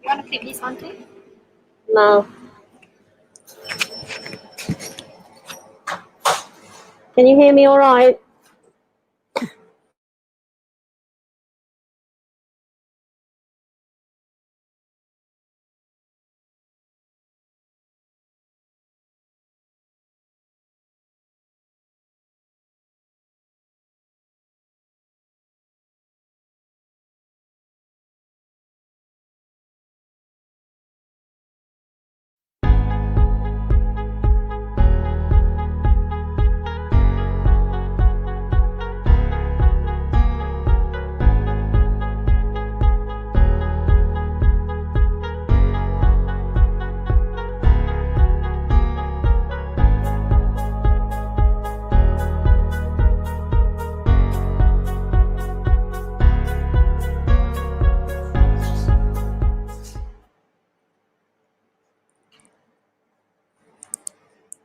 You want to flip this on too? No. Can you hear me all right?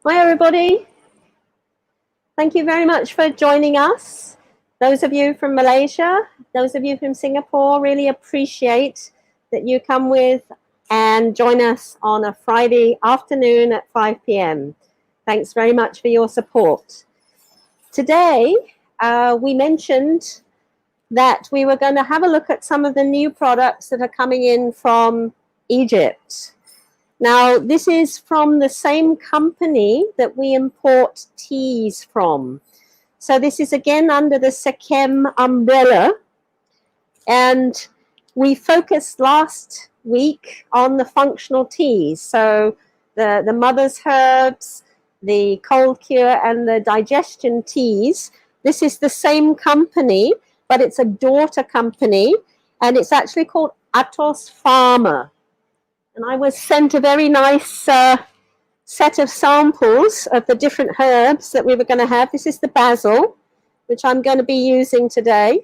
Hi, everybody. Thank you very much for joining us. Those of you from Malaysia, those of you from Singapore, really appreciate that you come with and join us on a Friday afternoon at 5 p.m. Thanks very much for your support. Today, we mentioned that we were going to have a look at some of the new products that are coming in from Egypt. Now, this is from the same company that we import teas from. So this is again under the Sekem umbrella. And we focused last week on the functional teas. So the mother's herbs, the cold cure, and the digestion teas. This is the same company, but it's a daughter company. And it's actually called Atos Farmer. And I was sent a very nice set of samples of the different herbs that we were going to have. This is the basil, which I'm going to be using today.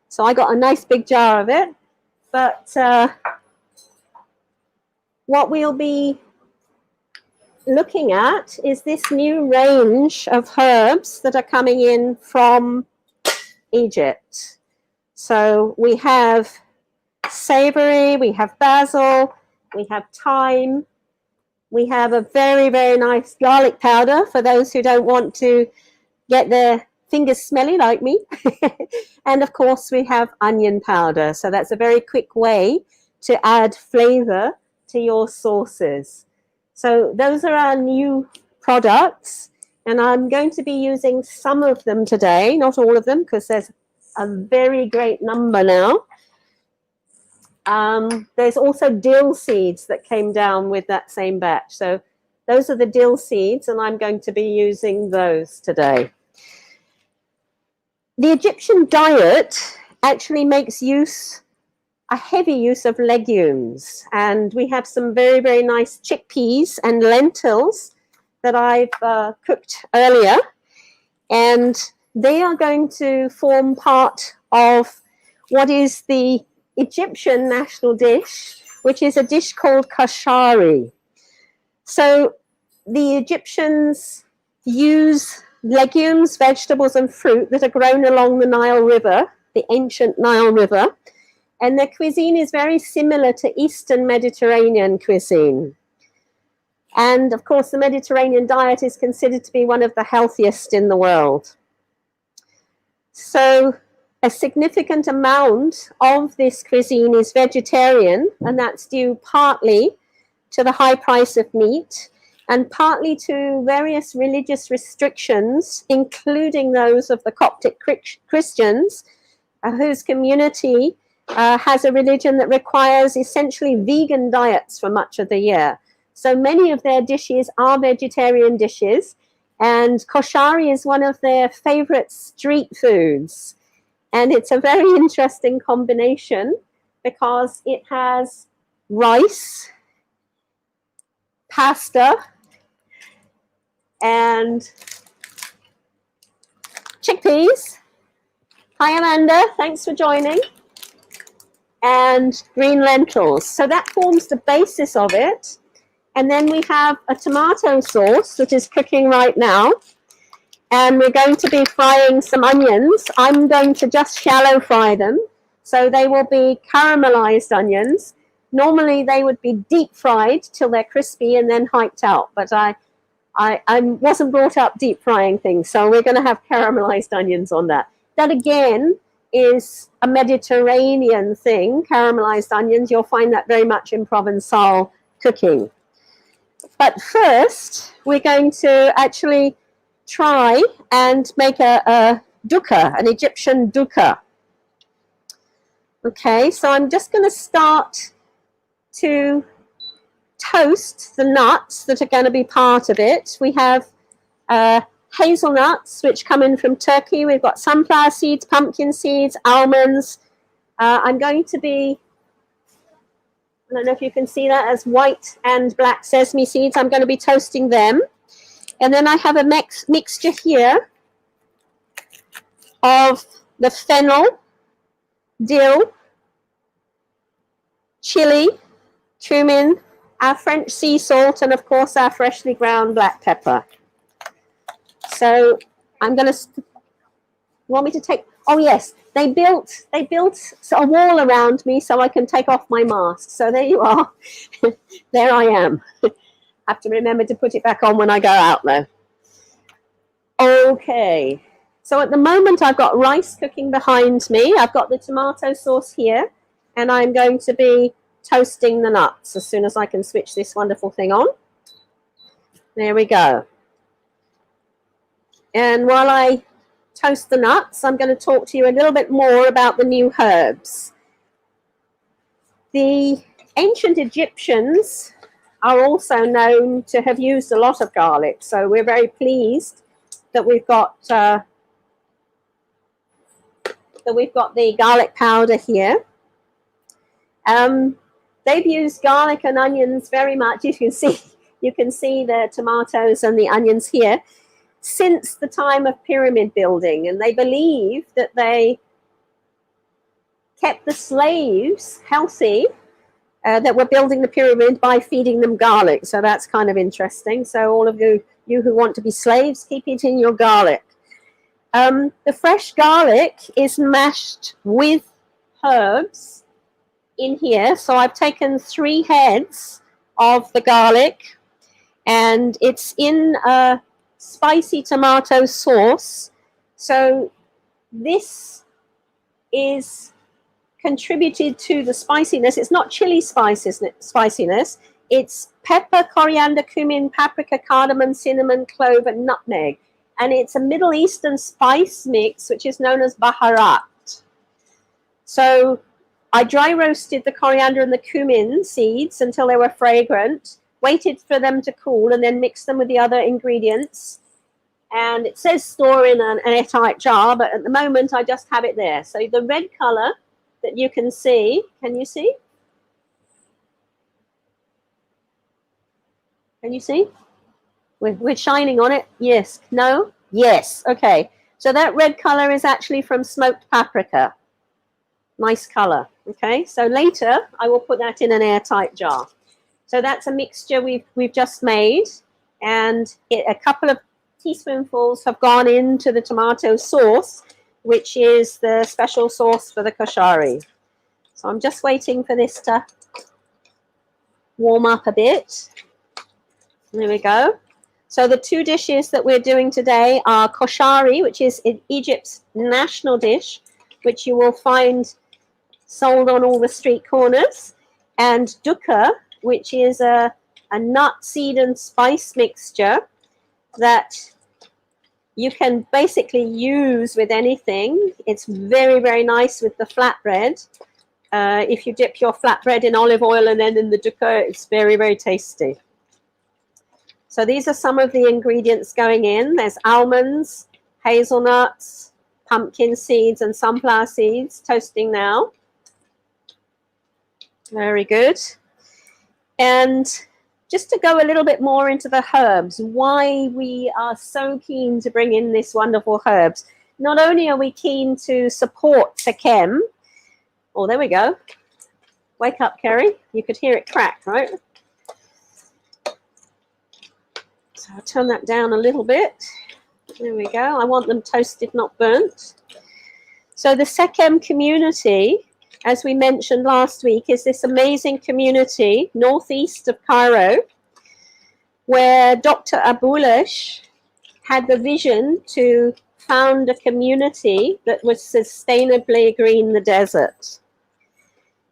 So I got a nice big jar of it. But what we'll be looking at is this new range of herbs that are coming in from Egypt. So we have savory, we have basil, we have thyme, we have a very, very nice garlic powder for those who don't want to get their fingers smelly like me. And of course, we have onion powder. So that's a very quick way to add flavor to your sauces. So those are our new products. And I'm going to be using some of them today, not all of them, because there's a very great number now. There's also dill seeds that came down with that same batch. So those are the dill seeds, and I'm going to be using those today. The Egyptian diet actually makes a heavy use of legumes. And we have some very, very nice chickpeas and lentils that I've cooked earlier. And they are going to form part of what is the Egyptian national dish, which is a dish called Koshari. So the Egyptians use legumes, vegetables, and fruit that are grown along the Nile River, the ancient Nile River, and their cuisine is very similar to Eastern Mediterranean cuisine. And of course, the Mediterranean diet is considered to be one of the healthiest in the world. So a significant amount of this cuisine is vegetarian, and that's due partly to the high price of meat and partly to various religious restrictions, including those of the Coptic Christians, whose community has a religion that requires essentially vegan diets for much of the year. So many of their dishes are vegetarian dishes, and koshari is one of their favorite street foods. And it's a very interesting combination because it has rice, pasta, and chickpeas. Hi, Amanda. Thanks for joining. And green lentils. So that forms the basis of it. And then we have a tomato sauce that is cooking right now. And we're going to be frying some onions. I'm going to just shallow fry them. So they will be caramelized onions. Normally they would be deep fried till they're crispy and then hiked out, but I wasn't brought up deep frying things, so we're going to have caramelized onions on that. That again is a Mediterranean thing, caramelized onions. You'll find that very much in Provençal cooking. But first, we're going to actually try and make a dukkha, an Egyptian dukkha. Okay, so I'm just going to start to toast the nuts that are going to be part of it. We have hazelnuts, which come in from Turkey. We've got sunflower seeds, pumpkin seeds, almonds. I'm going to be, I don't know if you can see that, as white and black sesame seeds. I'm going to be toasting them. And then I have a mixture here of the fennel, dill, chili, cumin, our French sea salt, and of course our freshly ground black pepper. So I'm going to, want me to take, oh yes, they built a wall around me so I can take off my mask. So there you are. There I am. Have to remember to put it back on when I go out though. Okay. So at the moment I've got rice cooking behind me. I've got the tomato sauce here, and I'm going to be toasting the nuts as soon as I can switch this wonderful thing on. There we go. And while I toast the nuts, I'm going to talk to you a little bit more about the new herbs. The ancient Egyptians are also known to have used a lot of garlic, so we're very pleased that we've got the garlic powder here. They've used garlic and onions very much. You can see the tomatoes and the onions here since the time of pyramid building, and they believe that they kept the slaves healthy that were building the pyramid by feeding them garlic. So that's kind of interesting. So all of you who want to be slaves, keep eating your garlic. The fresh garlic is mashed with herbs in here. So I've taken 3 heads of the garlic, and it's in a spicy tomato sauce. So this is contributed to the spiciness. It's not chili spiciness. It's pepper, coriander, cumin, paprika, cardamom, cinnamon, clove, and nutmeg. And it's a Middle Eastern spice mix, which is known as baharat. So I dry roasted the coriander and the cumin seeds until they were fragrant, waited for them to cool, and then mixed them with the other ingredients. And it says store in an airtight jar, but at the moment I just have it there. So the red color that you can see, can you see? Can you see? We're shining on it. Yes. No? Yes. Okay. So that red color is actually from smoked paprika. Nice color. Okay. So later I will put that in an airtight jar. So that's a mixture we've just made, and a couple of teaspoonfuls have gone into the tomato sauce, which is the special sauce for the koshari. So I'm just waiting for this to warm up a bit. There we go. So the 2 dishes that we're doing today are koshari, which is Egypt's national dish, which you will find sold on all the street corners, and dukkha, which is a nut, seed, and spice mixture that you can basically use with anything. It's very, very nice with the flatbread. If you dip your flatbread in olive oil and then in the dukkha, it's very, very tasty. So these are some of the ingredients going in. There's almonds, hazelnuts, pumpkin seeds, and sunflower seeds toasting now. Very good. And just to go a little bit more into the herbs, why we are so keen to bring in this wonderful herbs. Not only are we keen to support Sekem, oh, there we go. Wake up, Ceri. You could hear it crack, right? So I'll turn that down a little bit. There we go. I want them toasted, not burnt. So the Sekem community as we mentioned last week, is this amazing community northeast of Cairo, where Dr. Aboulesh had the vision to found a community that would sustainably green the desert.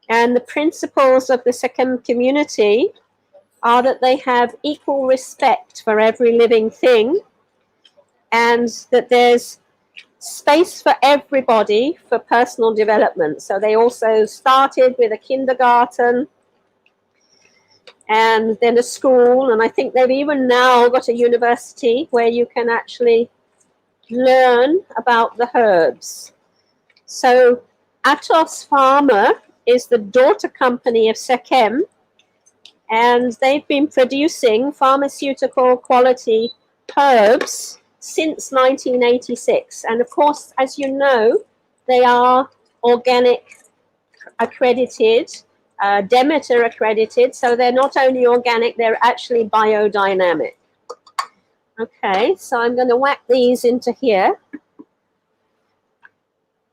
And the principles of the second community are that they have equal respect for every living thing, and that there's space for everybody for personal development. So they also started with a kindergarten and then a school, and I think they've even now got a university where you can actually learn about the herbs. So Atos Farmer is the daughter company of Sekem, and they've been producing pharmaceutical quality herbs since 1986. And of course, as you know, they are organic accredited, Demeter accredited, so they're not only organic, they're actually biodynamic. Okay, so I'm going to whack these into here.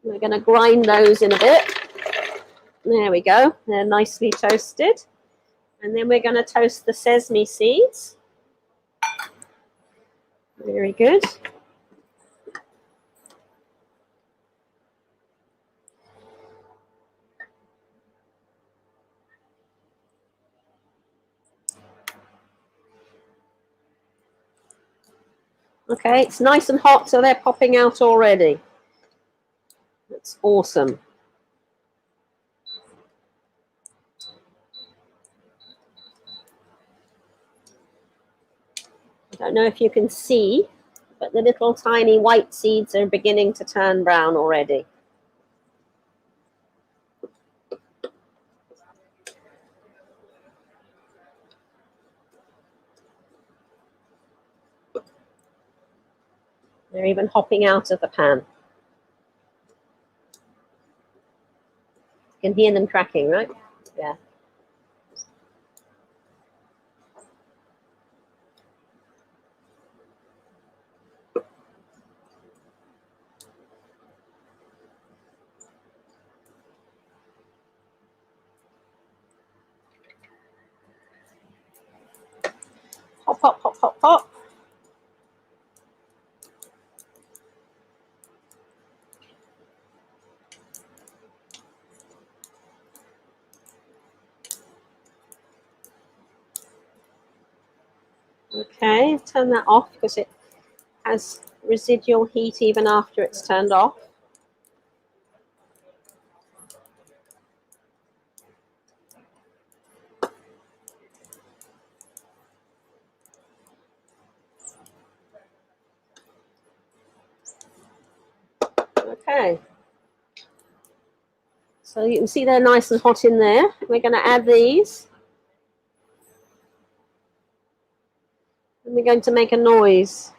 We're going to grind those in a bit. There we go, they're nicely toasted. And then we're going to toast the sesame seeds. Very good. Okay, it's nice and hot, so they're popping out already. That's awesome. I don't know if you can see, but the little tiny white seeds are beginning to turn brown already. They're even hopping out of the pan. You can hear them cracking, right? Yeah. Hop, hop, hop, hop, hop. Okay, turn that off because it has residual heat even after it's turned off. Okay. So you can see they're nice and hot in there. We're going to add these. And we're going to make a noise.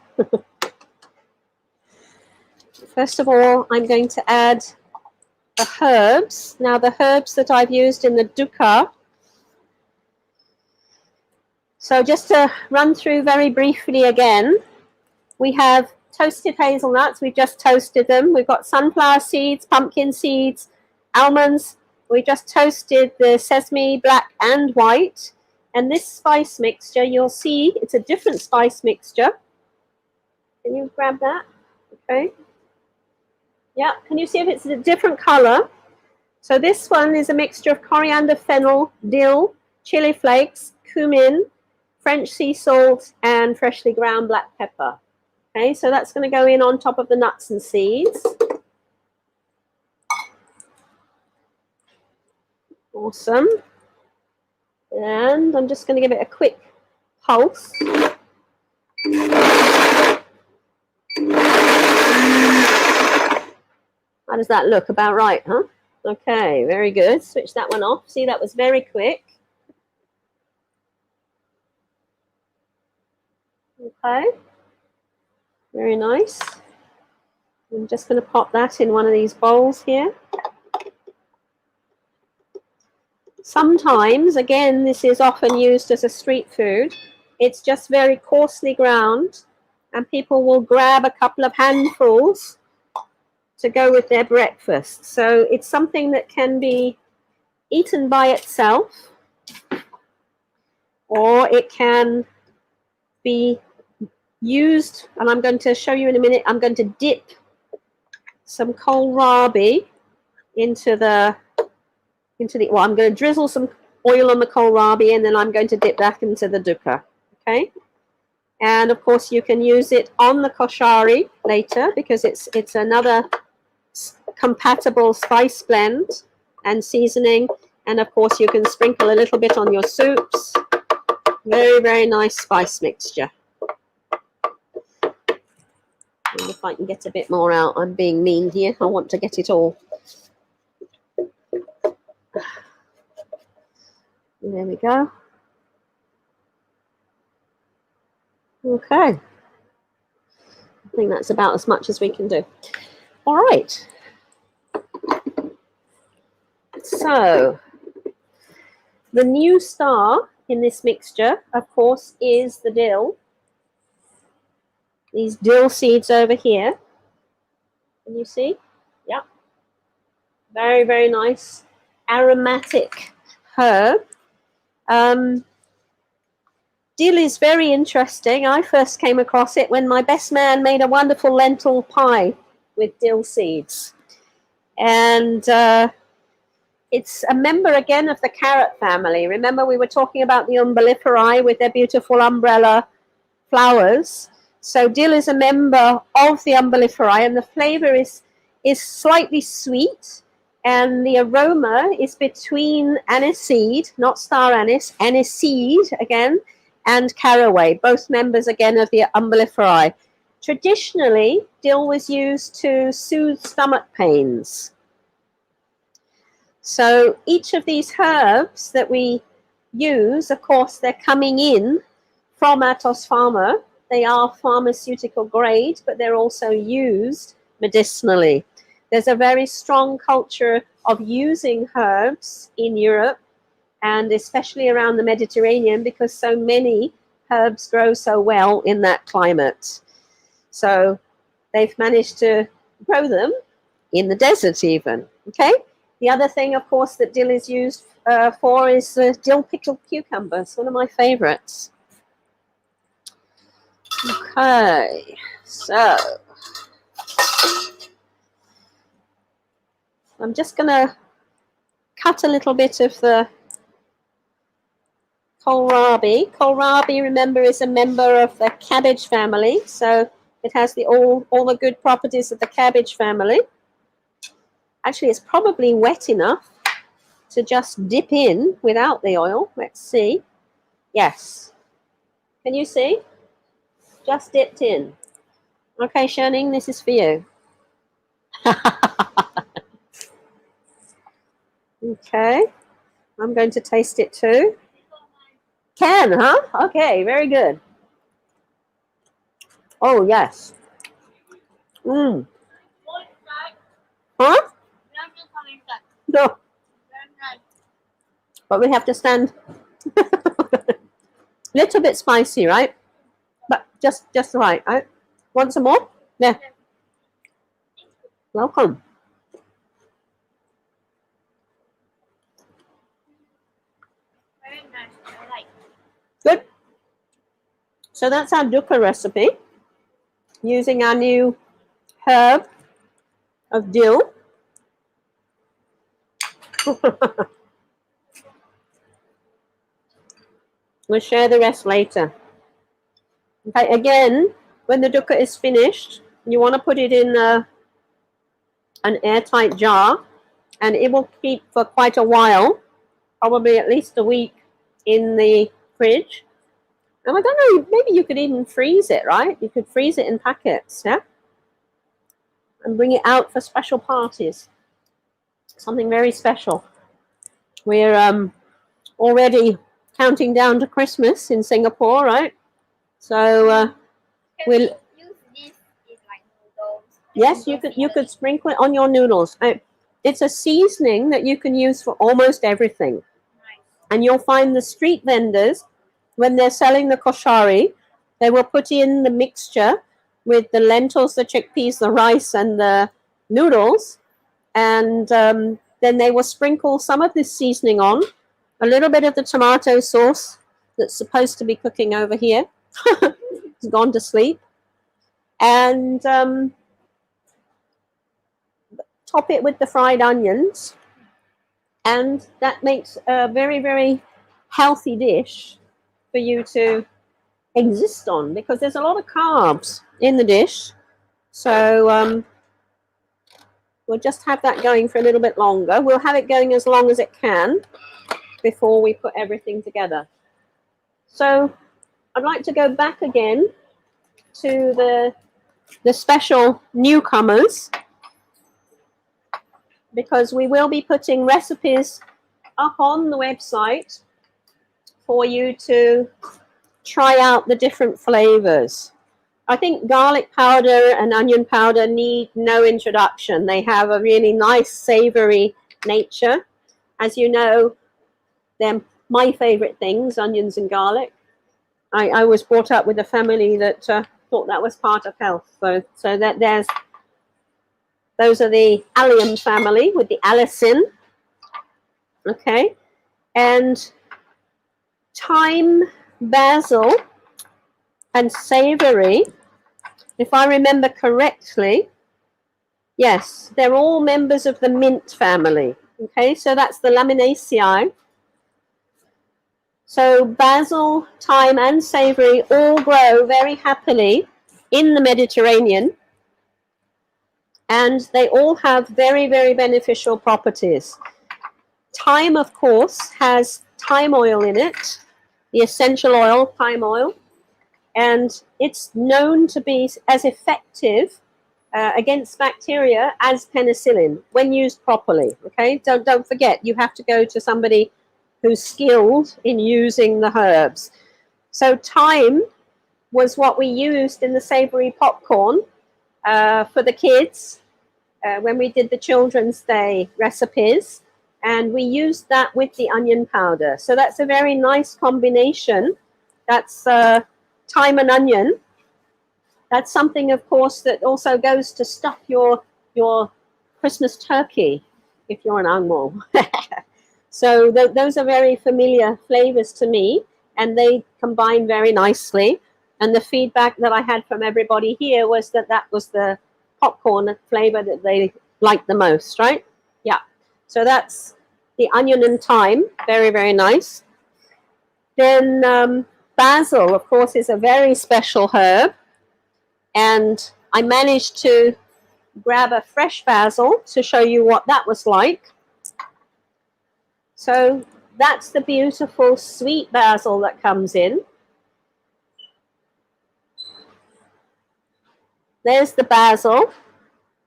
First of all, I'm going to add the herbs. Now, the herbs that I've used in the dukkha. So just to run through very briefly again, we have toasted hazelnuts. We've just toasted them. We've got sunflower seeds, pumpkin seeds, almonds. We just toasted the sesame, black and white. And this spice mixture, you'll see it's a different spice mixture. Can you grab that? Okay. Yeah, can you see if it's a different color? So this one is a mixture of coriander, fennel, dill, chili flakes, cumin, French sea salt, and freshly ground black pepper. Okay, so that's going to go in on top of the nuts and seeds. Awesome. And I'm just going to give it a quick pulse. How does that look? About right, huh? Okay, very good. Switch that one off. See, that was very quick. Okay. Very nice. I'm just going to pop that in one of these bowls here. Sometimes, again, this is often used as a street food. It's just very coarsely ground, and people will grab a couple of handfuls to go with their breakfast. So it's something that can be eaten by itself, or it can be used, and I'm going to show you in a minute. I'm going to dip some kohlrabi into the, well, I'm going to drizzle some oil on the kohlrabi, and then I'm going to dip that into the dukkha. Okay, and of course you can use it on the koshari later, because it's another compatible spice blend and seasoning. And of course you can sprinkle a little bit on your soups. Very, very nice spice mixture. And if I can get a bit more out, I'm being mean here. I want to get it all. There we go. Okay. I think that's about as much as we can do. All right. So, the new star in this mixture, of course, is the dill. These dill seeds over here. Can you see? Yeah. Very, very nice aromatic herb. Dill is very interesting. I first came across it when my best man made a wonderful lentil pie with dill seeds. And it's a member again of the carrot family. Remember, we were talking about the umbelliferae with their beautiful umbrella flowers. So dill is a member of the umbelliferae, and the flavor is slightly sweet, and the aroma is between aniseed, not star anise, aniseed again, and caraway, both members again of the umbelliferae. Traditionally, dill was used to soothe stomach pains. So each of these herbs that we use, of course, they're coming in from Atos Farmer. They are pharmaceutical grade, but they're also used medicinally. There's a very strong culture of using herbs in Europe, and especially around the Mediterranean, because so many herbs grow so well in that climate. So they've managed to grow them in the desert even, okay? The other thing, of course, that dill is used for is dill pickled cucumbers, one of my favorites. Okay, so I'm just going to cut a little bit of the kohlrabi. Kohlrabi, remember, is a member of the cabbage family, so it has all the good properties of the cabbage family. Actually, it's probably wet enough to just dip in without the oil. Let's see. Yes. Can you see? Just dipped in. Okay, Sherning, this is for you. Okay. I'm going to taste it too. Can, huh? Okay, very good. Oh, yes. Huh? No. But we have to stand. Little bit spicy, right? But just right. Right? Want some more? Yeah. Welcome. Very nice. I like. Good. So that's our dukkha recipe, using our new herb of dill. We'll share the rest later. Okay, again, when the dukkha is finished, you want to put it in an airtight jar, and it will keep for quite a while, probably at least a week in the fridge. And I don't know, maybe you could even freeze it, right? You could freeze it in packets, yeah? And bring it out for special parties. Something very special. We're already counting down to Christmas in Singapore, right? So we'll use this in like noodles. Yes, you could sprinkle it on your noodles. It's a seasoning that you can use for almost everything. Nice. And you'll find the street vendors, when they're selling the koshari, they will put in the mixture with the lentils, the chickpeas, the rice, and the noodles, and then they will sprinkle some of this seasoning on, a little bit of the tomato sauce that's supposed to be cooking over here. It's gone to sleep. And top it with the fried onions. And that makes a very, very healthy dish for you to exist on, because there's a lot of carbs in the dish. So we'll just have that going for a little bit longer. We'll have it going as long as it can before we put everything together. So I'd like to go back again to the special newcomers, because we will be putting recipes up on the website for you to try out the different flavors. I think garlic powder and onion powder need no introduction. They have a really nice savory nature. As you know, they're my favorite things, onions and garlic. I was brought up with a family that thought that was part of health. So that those are the allium family with the allicin. Okay. And thyme, basil, and savory, if I remember correctly, yes, they're all members of the mint family. Okay, so that's the Laminaceae. So basil, thyme, and savory all grow very happily in the Mediterranean, and they all have very, very beneficial properties. Thyme, of course, has thyme oil in it, the essential oil, thyme oil, and it's known to be as effective against bacteria as penicillin when used properly. Okay, don't forget, you have to go to somebody who's skilled in using the herbs. So thyme was what we used in the savory popcorn for the kids when we did the Children's Day recipes, and we used that with the onion powder. So that's a very nice combination. That's thyme and onion. That's something, of course, that also goes to stuff your Christmas turkey if you're an Angmo. So those are very familiar flavors to me, and they combine very nicely. And the feedback that I had from everybody here was that that was the popcorn flavor that they liked the most, right? Yeah. So that's the onion and thyme. Very, very nice. Then basil, of course, is a very special herb. And I managed to grab a fresh basil to show you what that was like. So that's the beautiful sweet basil that comes in. There's the basil,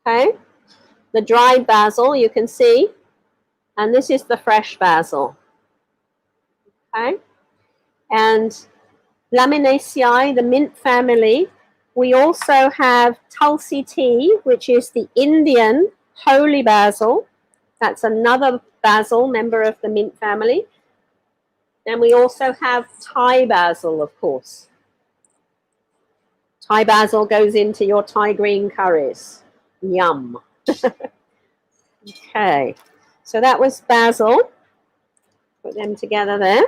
okay? The dried basil, you can see. And this is the fresh basil, okay? And Laminaceae, the mint family. We also have Tulsi tea, which is the Indian holy basil. That's another basil, member of the mint family. And we also have Thai basil, of course. Thai basil goes into your Thai green curries. Yum. Okay, so that was basil. Put them together there.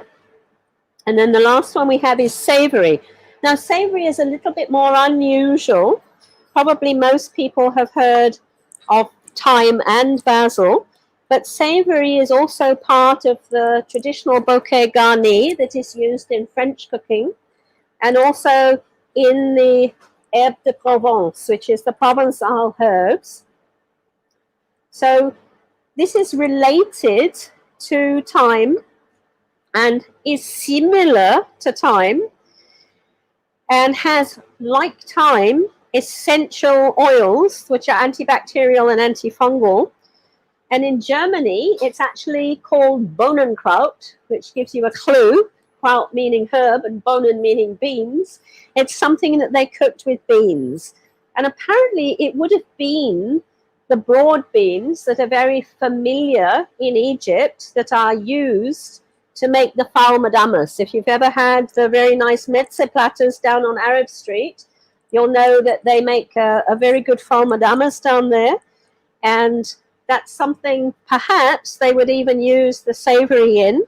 And then the last one we have is savory. Now, savory is a little bit more unusual. Probably most people have heard of thyme and basil, but savory is also part of the traditional bouquet garni that is used in French cooking, and also in the herbe de Provence, which is the Provençal herbs. So this is related to thyme and is similar to thyme, and has, like thyme, essential oils, which are antibacterial and antifungal. And in Germany, it's actually called Bohnenkraut, which gives you a clue. Kraut meaning herb and Bohnen meaning beans. It's something that they cooked with beans. And apparently it would have been the broad beans that are very familiar in Egypt that are used to make the fal madamas. If you've ever had the very nice mezze platters down on Arab Street, you'll know that they make a very good fal madamas down there. and that's something perhaps they would even use the savory in.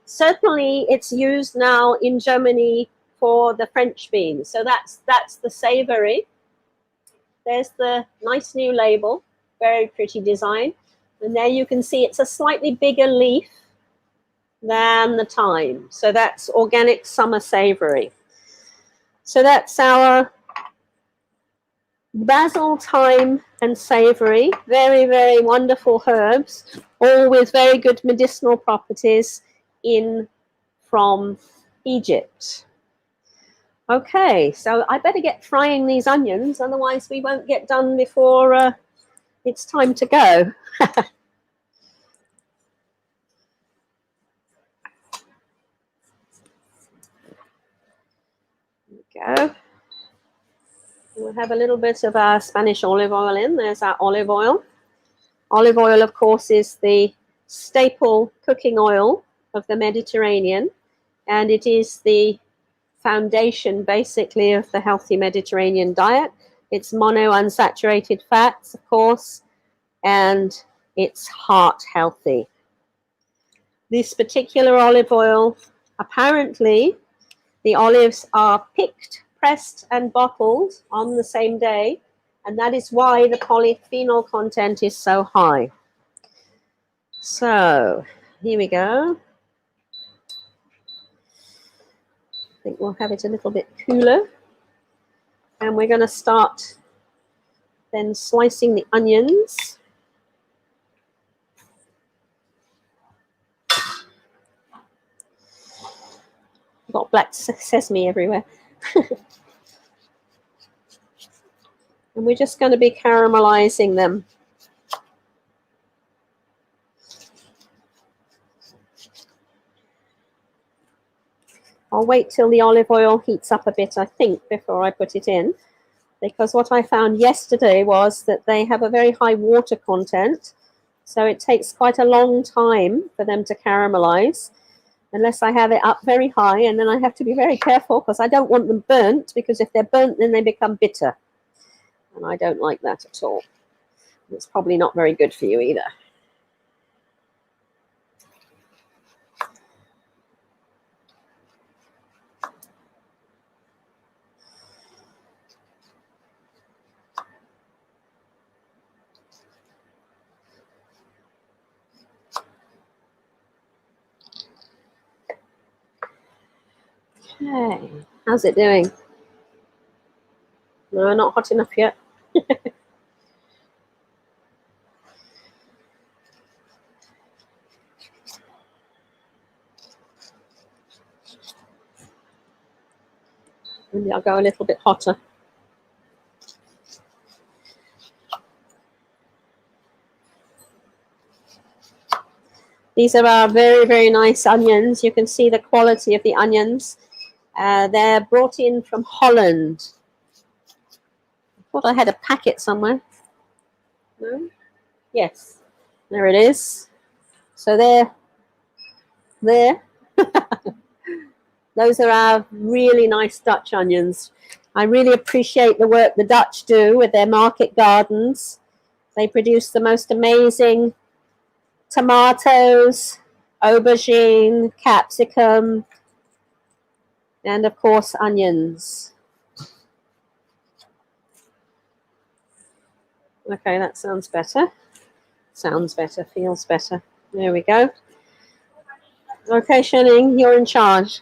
Certainly it's used now in Germany for the French beans. So that's the savory. There's the nice new label, very pretty design. And there you can see it's a slightly bigger leaf than the thyme. So that's organic summer savory. So that's our basil, thyme, and savory. Very, very wonderful herbs, all with very good medicinal properties in from Egypt. Okay, so I better get frying these onions, otherwise we won't get done before it's time to go. Go. We'll have a little bit of our Spanish olive oil in. There's our olive oil. Olive oil, of course, is the staple cooking oil of the Mediterranean, and it is the foundation, basically, of the healthy Mediterranean diet. It's monounsaturated fats, of course, and it's heart healthy. This particular olive oil, apparently, the olives are picked, pressed, and bottled on the same day, and that is why the polyphenol content is so high. So, here we go. I think we'll have it a little bit cooler. And we're going to start then slicing the onions. I've got black sesame everywhere. And we're just going to be caramelizing them. I'll wait till the olive oil heats up a bit, I think, before I put it in. Because what I found yesterday was that they have a very high water content. So it takes quite a long time for them to caramelize. Unless I have it up very high, and then I have to be very careful because I don't want them burnt, because if they're burnt then they become bitter. And I don't like that at all. It's probably not very good for you either. Okay, how's it doing? No, not hot enough yet. Maybe I'll go a little bit hotter. These are our very, very nice onions. You can see the quality of the onions. They're brought in from Holland. I thought I had a packet somewhere. No? Yes. There it is. So there. Those are our really nice Dutch onions. I really appreciate the work the Dutch do with their market gardens. They produce the most amazing tomatoes, aubergine, capsicum, and of course onions. Okay, that sounds better. Sounds better, feels better. There we go. Okay, Shanning, you're in charge.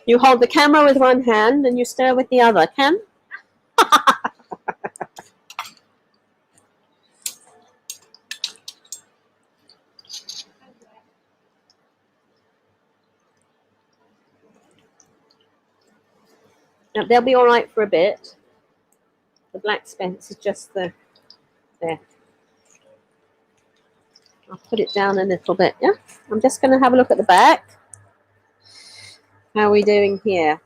You hold the camera with one hand and you stir with the other. Can? They'll be all right for a bit. The black spence is just there. I'll put it down a little bit, yeah? I'm just going to have a look at the back. How are we doing here?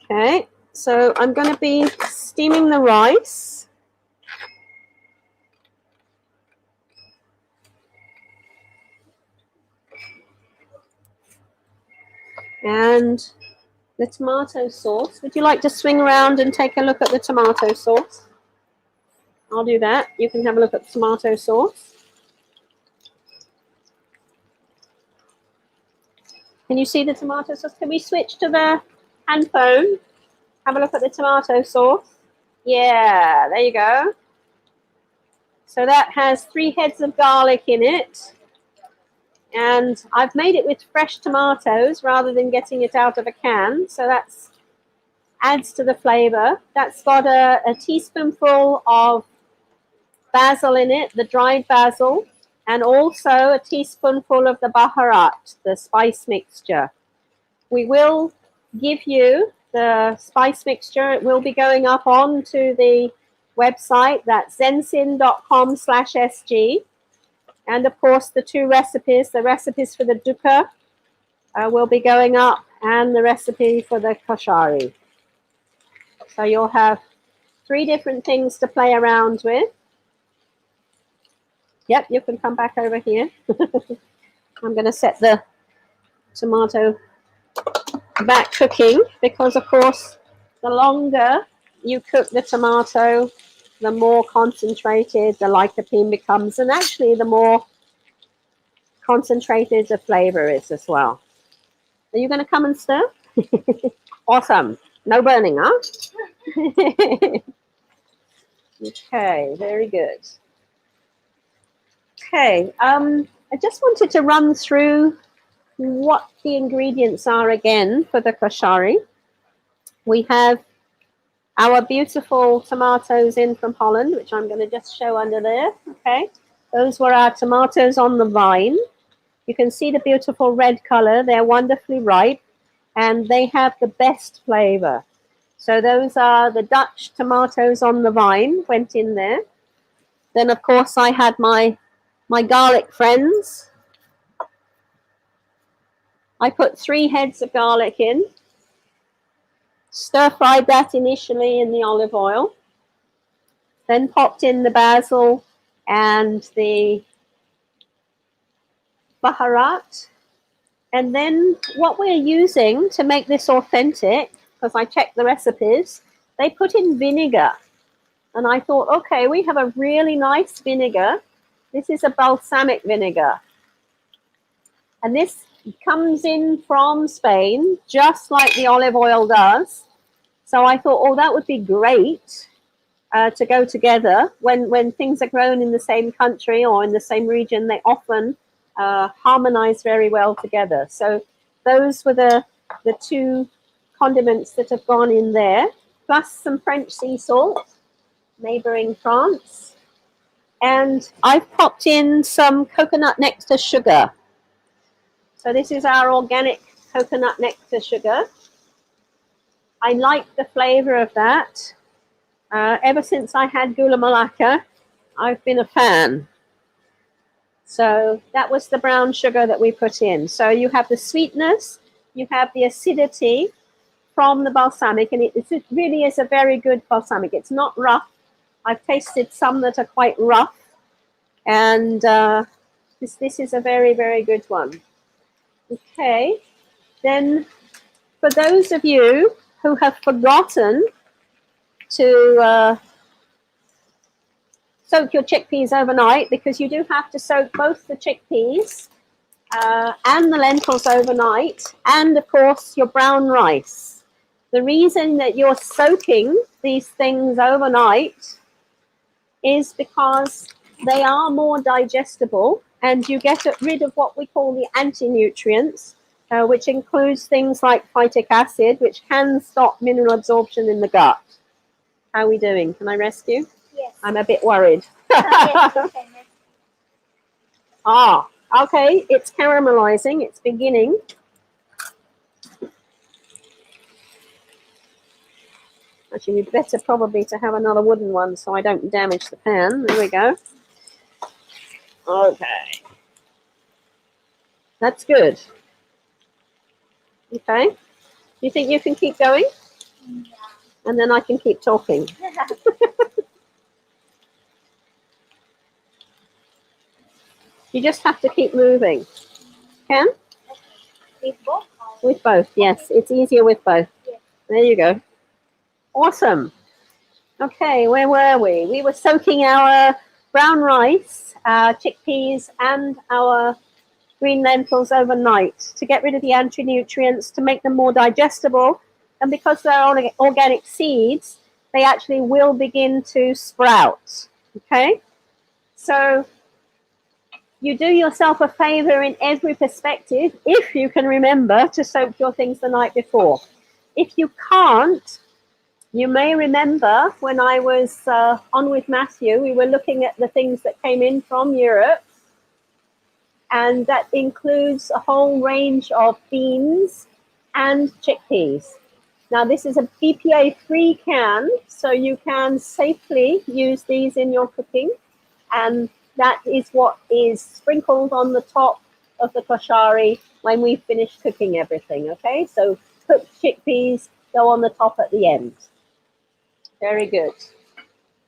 Okay, so I'm going to be steaming the rice. And the tomato sauce. Would you like to swing around and take a look at the tomato sauce? I'll do that. You can have a look at the tomato sauce. Can you see the tomato sauce? Can we switch to the handphone? Have a look at the tomato sauce. Yeah, there you go. So that has 3 heads of garlic in it. And I've made it with fresh tomatoes rather than getting it out of a can. So that adds to the flavor. That's got a teaspoonful of basil in it, the dried basil, and also a teaspoonful of the baharat, the spice mixture. We will give you the spice mixture. It will be going up onto the website. That's ZENXIN.com/SG. And of course, the 2 recipes, the recipes for the dukkha will be going up, and the recipe for the koshari. So you'll have 3 different things to play around with. Yep, you can come back over here. I'm going to set the tomato back cooking because, of course, the longer you cook the tomato, the more concentrated the lycopene becomes, and actually the more concentrated the flavor is as well. Are you going to come and stir? Awesome. No burning, huh? Okay, very good. Okay, I just wanted to run through what the ingredients are again for the koshari. We have our beautiful tomatoes in from Holland, which I'm going to just show under there. Okay, those were our tomatoes on the vine. You can see the beautiful red color. They're wonderfully ripe, and they have the best flavor. So those are the Dutch tomatoes on the vine, went in there. Then, of course, I had my garlic friends. I put 3 heads of garlic in. Stir-fried that initially in the olive oil. Then popped in the basil and the baharat. And then what we're using to make this authentic, because I checked the recipes, they put in vinegar. And I thought, okay, we have a really nice vinegar. This is a balsamic vinegar. And this comes in from Spain, just like the olive oil does. So I thought, oh, that would be great to go together. When things are grown in the same country or in the same region, they often harmonize very well together. So those were the 2 condiments that have gone in there, plus some French sea salt, neighboring France. And I've popped in some coconut nectar sugar. So this is our organic coconut nectar sugar. I like the flavor of that. Ever since I had gula melaka, I've been a fan. So that was the brown sugar that we put in. So you have the sweetness, you have the acidity from the balsamic, and it really is a very good balsamic. It's not rough. I've tasted some that are quite rough, and this is a very, very good one. Okay, then for those of you who have forgotten to soak your chickpeas overnight, because you do have to soak both the chickpeas and the lentils overnight, and of course your brown rice. The reason that you're soaking these things overnight is because they are more digestible, and you get rid of what we call the anti-nutrients, which includes things like phytic acid, which can stop mineral absorption in the gut. How are we doing? Can I rescue? Yes. I'm a bit worried. Okay. Ah, okay, it's caramelizing, it's beginning. Actually, we'd better probably to have another wooden one so I don't damage the pan. There we go. Okay. That's good. Okay. You think you can keep going? Yeah. And then I can keep talking. You just have to keep moving. Can? With both or With both, yes. It's easier with both. Yes. There you go. Awesome. Okay, where were we? We were soaking our brown rice, our chickpeas, and our green lentils overnight to get rid of the anti-nutrients, to make them more digestible. And because they're organic seeds, they actually will begin to sprout. Okay? So you do yourself a favor in every perspective if you can remember to soak your things the night before. If you can't, you may remember when I was on with Matthew, we were looking at the things that came in from Europe, and that includes a whole range of beans and chickpeas. Now, this is a BPA-free can, so you can safely use these in your cooking, and that is what is sprinkled on the top of the koshari when we finish cooking everything, okay? So cooked chickpeas go on the top at the end. Very good.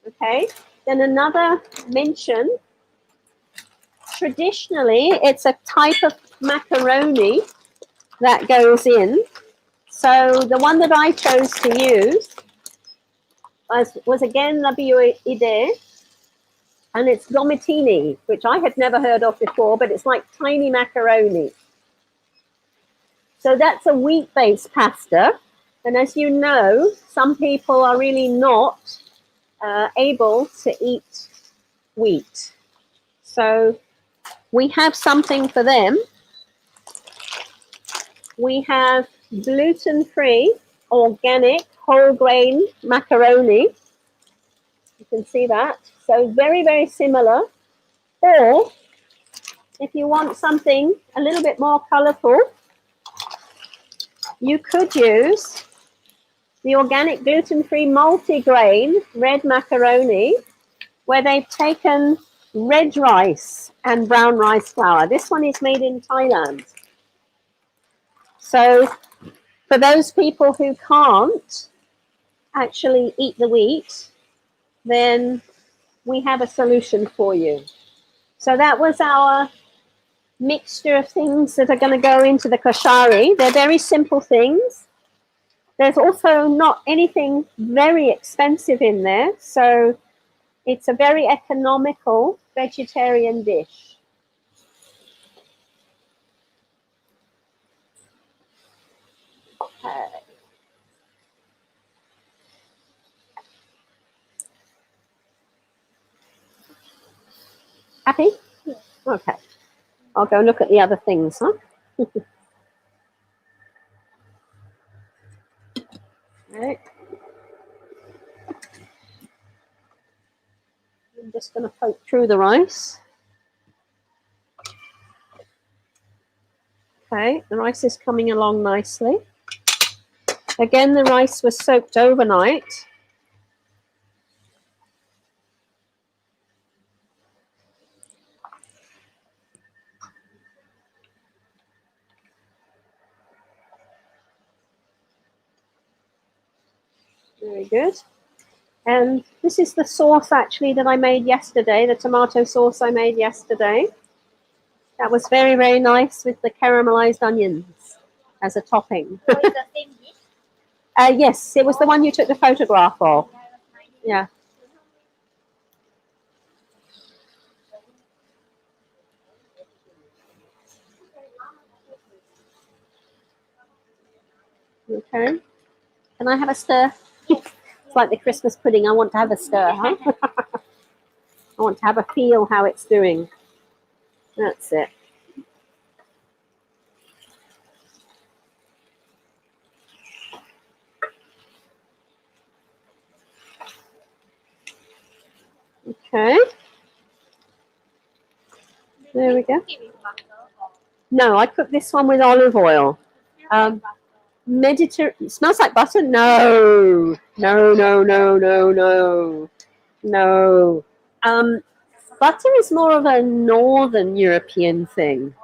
Okay, then another mention. Traditionally, it's a type of macaroni that goes in. So the one that I chose to use was again la idée, and it's domatini, which I had never heard of before, but it's like tiny macaroni. So that's a wheat-based pasta, and as you know, some people are really not able to eat wheat. So we have something for them. We have gluten-free, organic, whole grain macaroni. You can see that. So very, very similar. Or if you want something a little bit more colorful, you could use the organic gluten-free multi-grain red macaroni, where they've taken red rice and brown rice flour. This one is made in Thailand. So for those people who can't actually eat the wheat, then we have a solution for you. So that was our mixture of things that are going to go into the koshari. They're very simple things. There's also not anything very expensive in there, so it's a very economical vegetarian dish. Okay. Happy? Okay. I'll go look at the other things, huh? Right. I'm just going to poke through the rice. Okay, the rice is coming along nicely. Again, the rice was soaked overnight. Very good. And this is the sauce actually that I made yesterday, the tomato sauce I made yesterday. That was very, very nice with the caramelized onions as a topping. So it's the same dish? Yes, it was the one you took the photograph of. Yeah. Okay. Can I have a stir? It's like the Christmas pudding. I want to have a stir, huh? I want to have a feel how it's doing. That's it. Okay. There we go. No, I cooked this one with olive oil. It smells like butter? No. No, no, no, no, no. No. Butter is more of a northern European thing.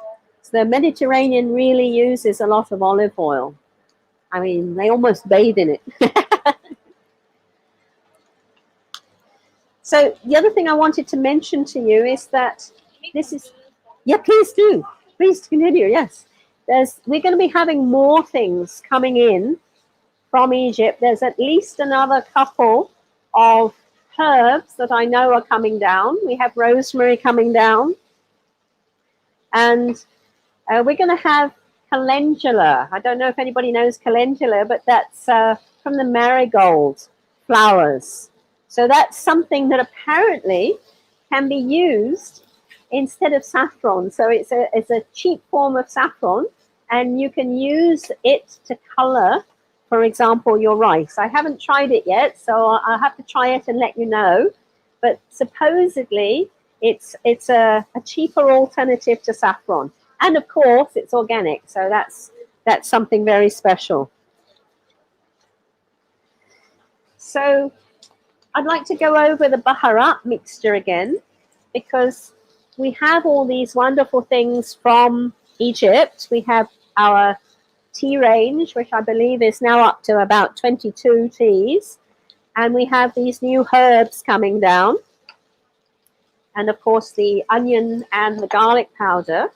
So the Mediterranean really uses a lot of olive oil. I mean, they almost bathe in it. So the other thing I wanted to mention to you is that this is, yeah, please do. Please continue, yes. we're going to be having more things coming in from Egypt. There's at least another couple of herbs that I know are coming down. We have rosemary coming down, and we're going to have calendula. I don't know if anybody knows calendula, but that's from the marigold flowers. So that's something that apparently can be used instead of saffron. So it's a cheap form of saffron, and you can use it to color, for example, your rice. I haven't tried it yet, so I'll have to try it and let you know. But supposedly it's a cheaper alternative to saffron. And of course, it's organic, so that's something very special. So I'd like to go over the baharat mixture again, because we have all these wonderful things from Egypt. We have our tea range, which I believe is now up to about 22 teas. And we have these new herbs coming down. And of course, the onion and the garlic powder.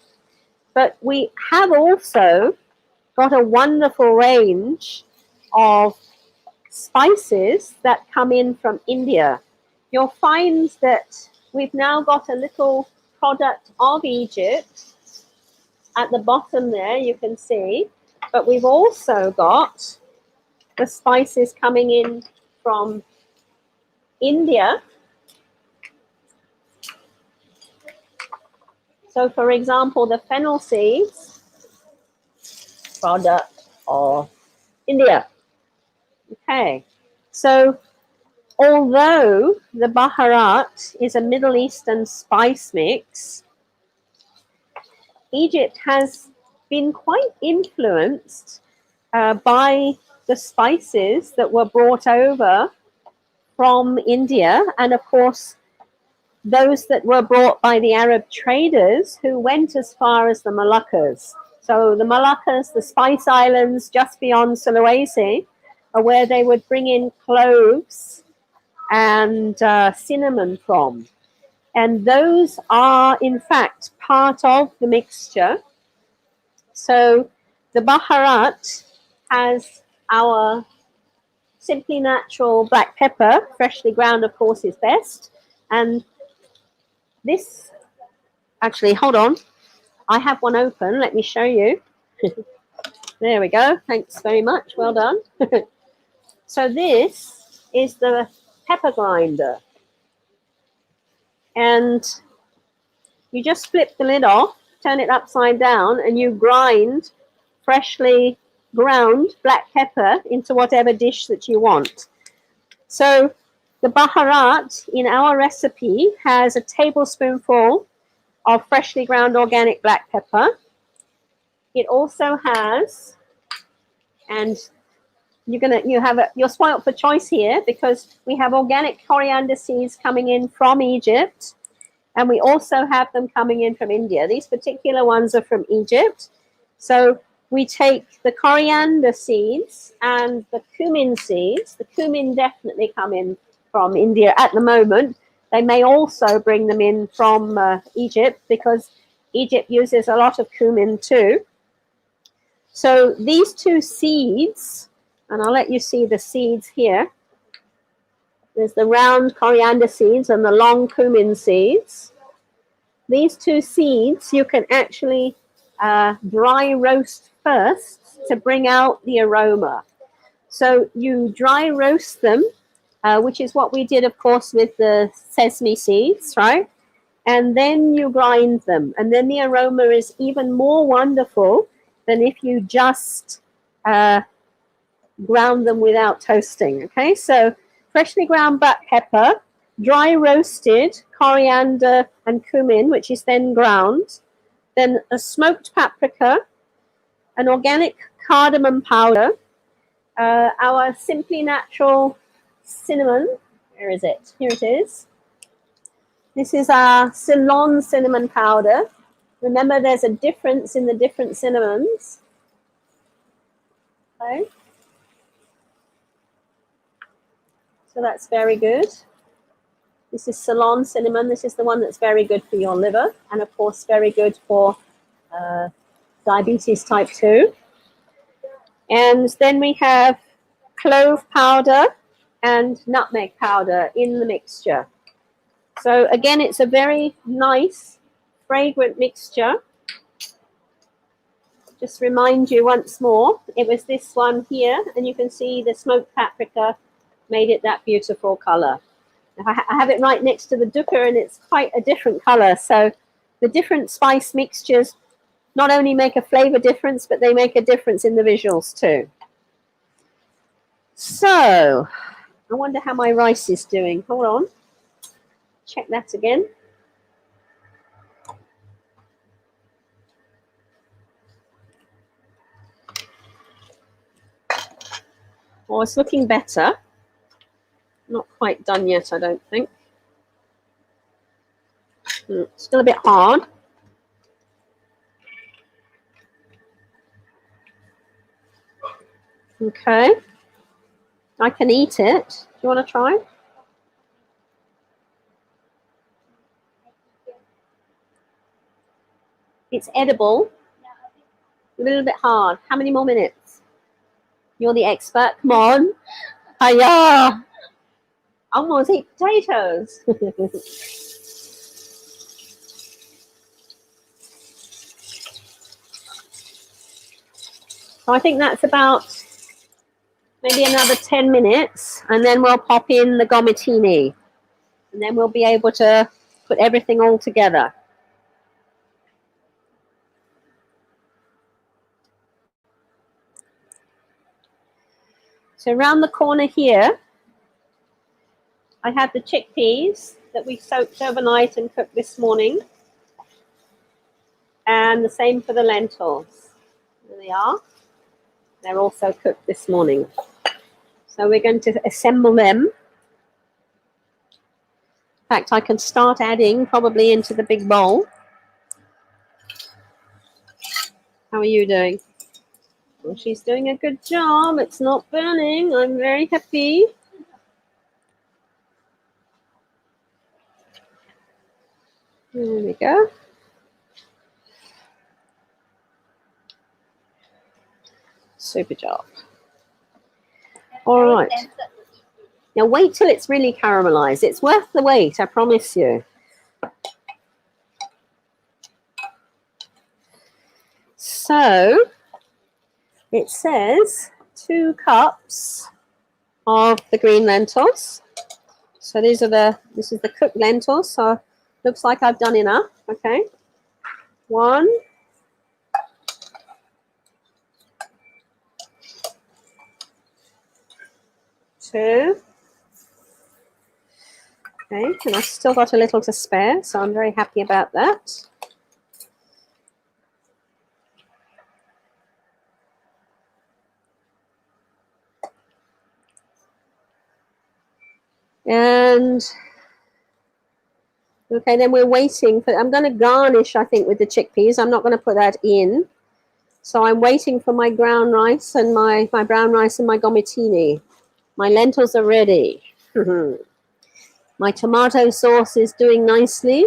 But we have also got a wonderful range of spices that come in from India. You'll find that we've now got a little product of Egypt at the bottom there, you can see, but we've also got the spices coming in from India. So for example, the fennel seeds, product of India. Okay, so although the baharat is a Middle Eastern spice mix, Egypt has been quite influenced by the spices that were brought over from India, and of course those that were brought by the Arab traders who went as far as the Moluccas. So the Moluccas, the Spice Islands just beyond Sulawesi, are where they would bring in cloves and cinnamon from. And those are, in fact, part of the mixture. So the baharat has our simply natural black pepper, freshly ground, of course, is best. And this, actually, hold on. I have one open. Let me show you. There we go. Thanks very much. Well done. So this is the pepper grinder. And you just flip the lid off, turn it upside down, and you grind freshly ground black pepper into whatever dish that you want. So the baharat in our recipe has a tablespoonful of freshly ground organic black pepper. It also has, and you're spoiled for choice here, because we have organic coriander seeds coming in from Egypt, and we also have them coming in from India. These particular ones are from Egypt. So we take the coriander seeds and the cumin seeds. The cumin definitely come in from India at the moment. They may also bring them in from Egypt, because Egypt uses a lot of cumin too. So these two seeds, and I'll let you see the seeds here. There's the round coriander seeds and the long cumin seeds. These two seeds you can actually dry roast first to bring out the aroma. So you dry roast them, which is what we did, of course, with the sesame seeds, right? And then you grind them. And then the aroma is even more wonderful than if you just ground them without toasting. Okay, so freshly ground black pepper, dry roasted coriander and cumin, which is then ground, then a smoked paprika, an organic cardamom powder, our simply natural cinnamon. Where is it? Here it is. This is our Ceylon cinnamon powder. Remember, there's a difference in the different cinnamons. Okay. So that's very good. This is Ceylon cinnamon. This is the one that's very good for your liver, and of course very good for diabetes type 2. And then we have clove powder and nutmeg powder in the mixture. So again, it's a very nice, fragrant mixture. Just remind you once more, it was this one here, and you can see the smoked paprika made it that beautiful color. I have it right next to the dukkha, and it's quite a different color. So the different spice mixtures not only make a flavor difference, but they make a difference in the visuals too. So I wonder how my rice is doing. Hold on. Check that again. Oh, it's looking better. Not quite done yet, I don't think. Still a bit hard. Okay. I can eat it. Do you want to try? It's edible. A little bit hard. How many more minutes? You're the expert. Come on. Hiya. Almost eat potatoes. So I think that's about maybe another 10 minutes, and then we'll pop in the gomatini, and then we'll be able to put everything all together. So around the corner here, I have the chickpeas that we soaked overnight and cooked this morning, and the same for the lentils. There they are. They're also cooked this morning. So we're going to assemble them. In fact, I can start adding probably into the big bowl. How are you doing? Well, she's doing a good job. It's not burning. I'm very happy. There we go. Super job. All right. Now wait till it's really caramelized. It's worth the wait, I promise you. So it says 2 cups of the green lentils. So this is the cooked lentils. So looks like I've done enough. Okay. 1. 2. Okay, and I've still got a little to spare, so I'm very happy about that. And okay, then we're waiting for, I'm going to garnish, I think, with the chickpeas. I'm not going to put that in. So I'm waiting for my brown rice and my brown rice and my gomatini. My lentils are ready. My tomato sauce is doing nicely.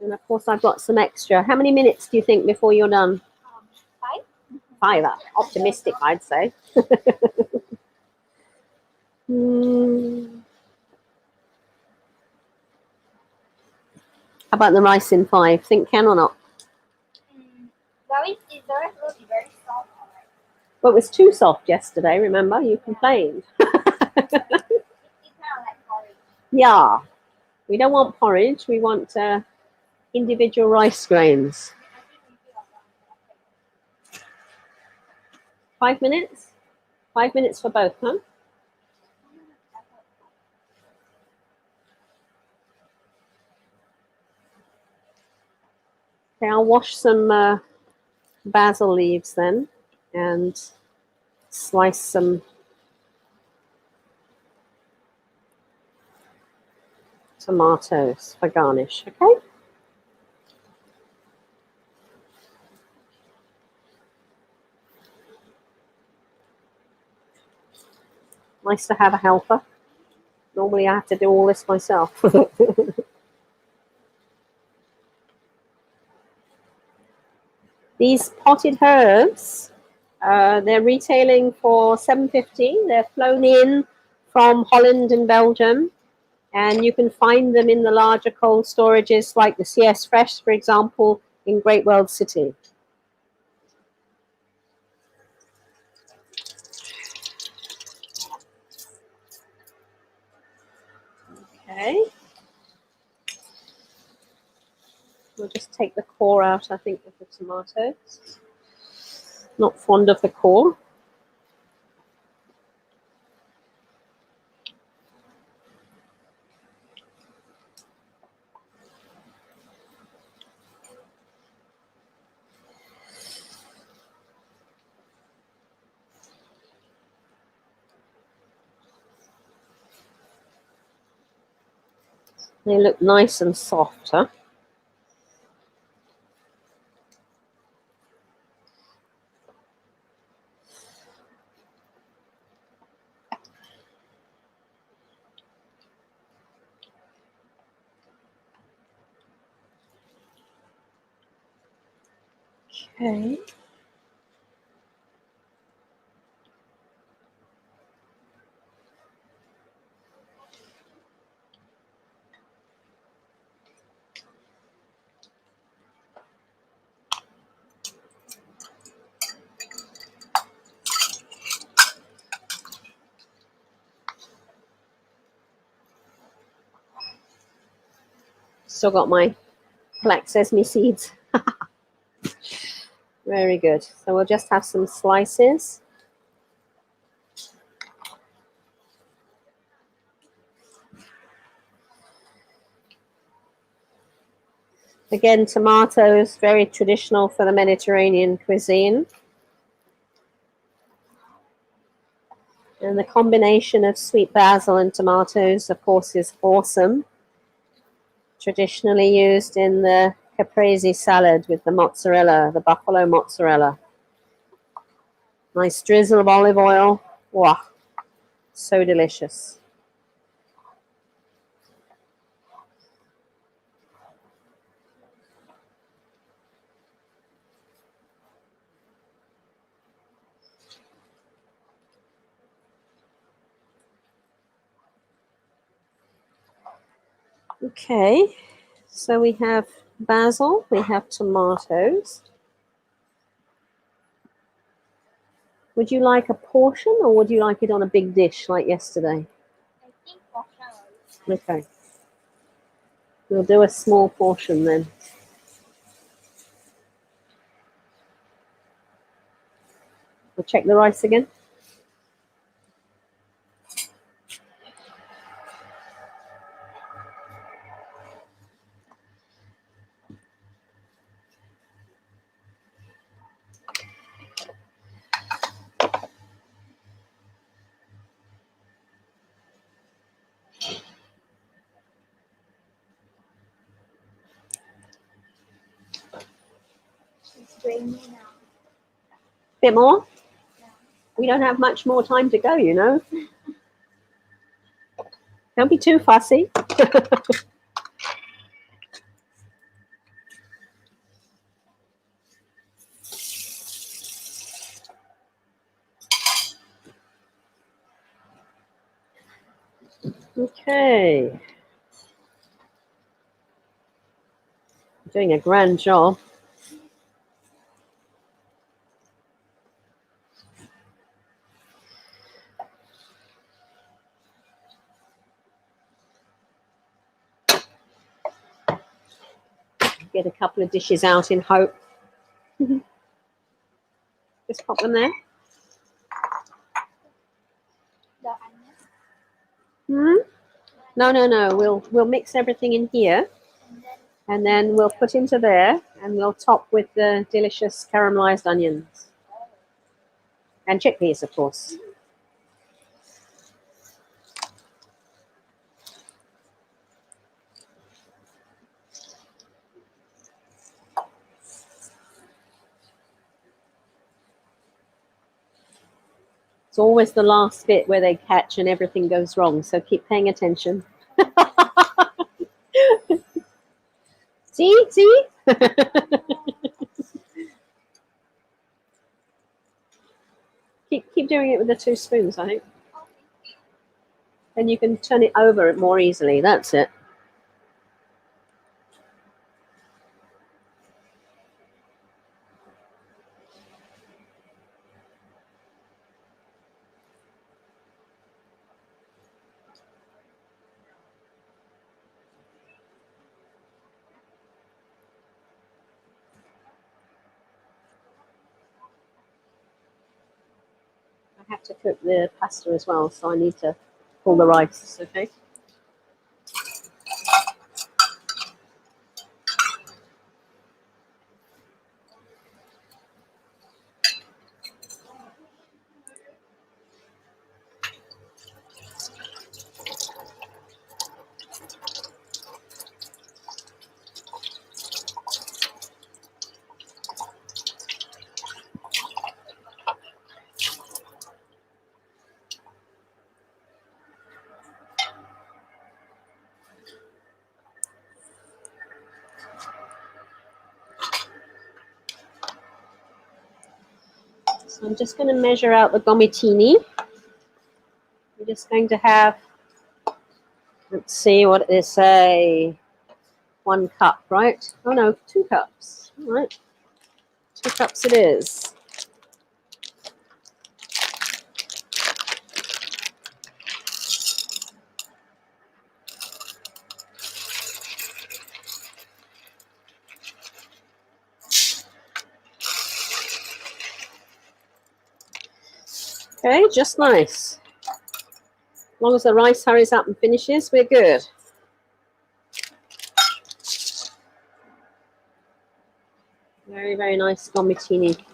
And of course, I've got some extra. How many minutes do you think before you're done? 5. 5. Optimistic, I'd say. How about the rice in 5? Think can or not? The rice will be very soft. Well, it was too soft yesterday, remember? You complained. It's kind of like porridge. Yeah. We don't want porridge. We want individual rice grains. 5 minutes? 5 minutes for both, huh? Okay, I'll wash some basil leaves then and slice some tomatoes for garnish, okay? Nice to have a helper. Normally I have to do all this myself. These potted herbs, they're retailing for $7.50. They're flown in from Holland and Belgium, and you can find them in the larger cold storages like the CS Fresh, for example, in Great World City. Okay. We'll just take the core out, I think, of the tomatoes. Not fond of the core. They look nice and soft, huh? Okay. Still got my black sesame seeds. Very good. So we'll just have some slices. Again, tomatoes, very traditional for the Mediterranean cuisine. And the combination of sweet basil and tomatoes, of course, is awesome. Traditionally used in the caprese salad with the mozzarella, the buffalo mozzarella. Nice drizzle of olive oil. Wow, so delicious. Okay, so we have basil, we have tomatoes. Would you like a portion or would you like it on a big dish like yesterday? I think portion. Okay. We'll do a small portion then. We'll check the rice again. It's grainy now. Bit more? Yeah. We don't have much more time to go, you know. Don't be too fussy. Okay. Doing a grand job. Get a couple of dishes out in hope. Just pop them there. The onion. No. We'll mix everything in here, and then we'll put into there, and we'll top with the delicious caramelized onions and chickpeas, of course. It's always the last bit where they catch and everything goes wrong, so keep paying attention. See? Keep doing it with the 2 spoons, I think. Then you can turn it over more easily. That's it. I have to cook the pasta as well, so I need to pull the rice, okay? So I'm just going to measure out the gomitini. We're just going to have, let's see what they say, 1 cup, right? Oh no, 2 cups. All right, 2 cups it is. Okay, just nice. As long as the rice hurries up and finishes, we're good. Very, very nice gomitini. I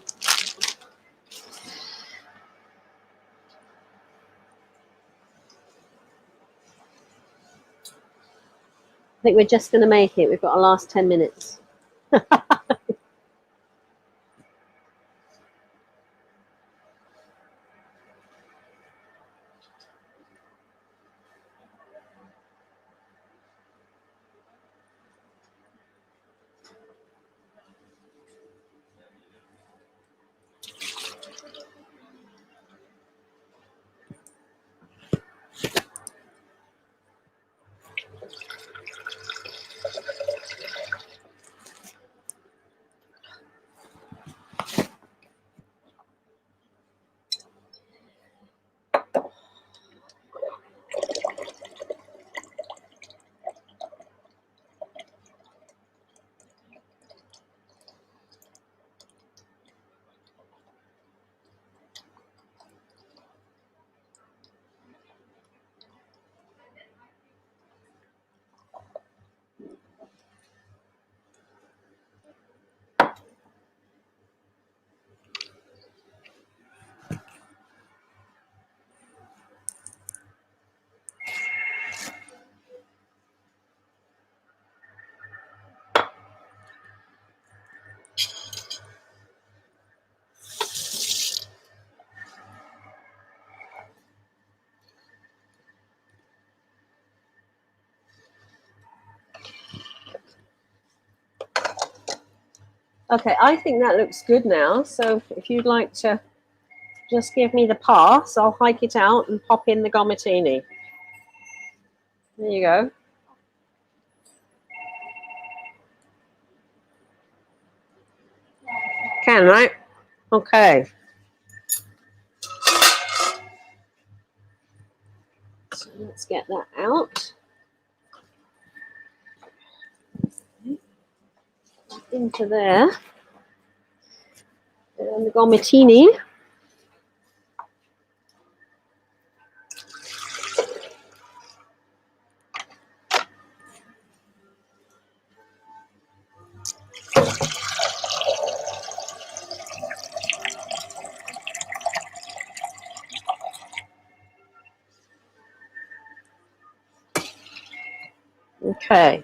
think we're just going to make it. We've got our last 10 minutes. Okay, I think that looks good now. So if you'd like to just give me the pass, I'll hike it out and pop in the gomitini. There you go. Can, right? Okay. So let's get that out. Into there. And the gomitini. Okay.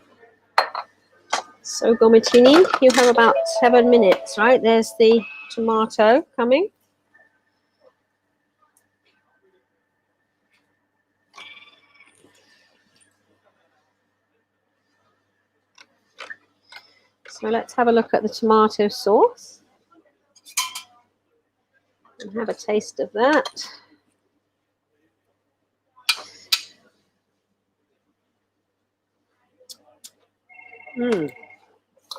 So gomitini, you have about 7 minutes, right? There's the tomato coming. So let's have a look at the tomato sauce. Have a taste of that.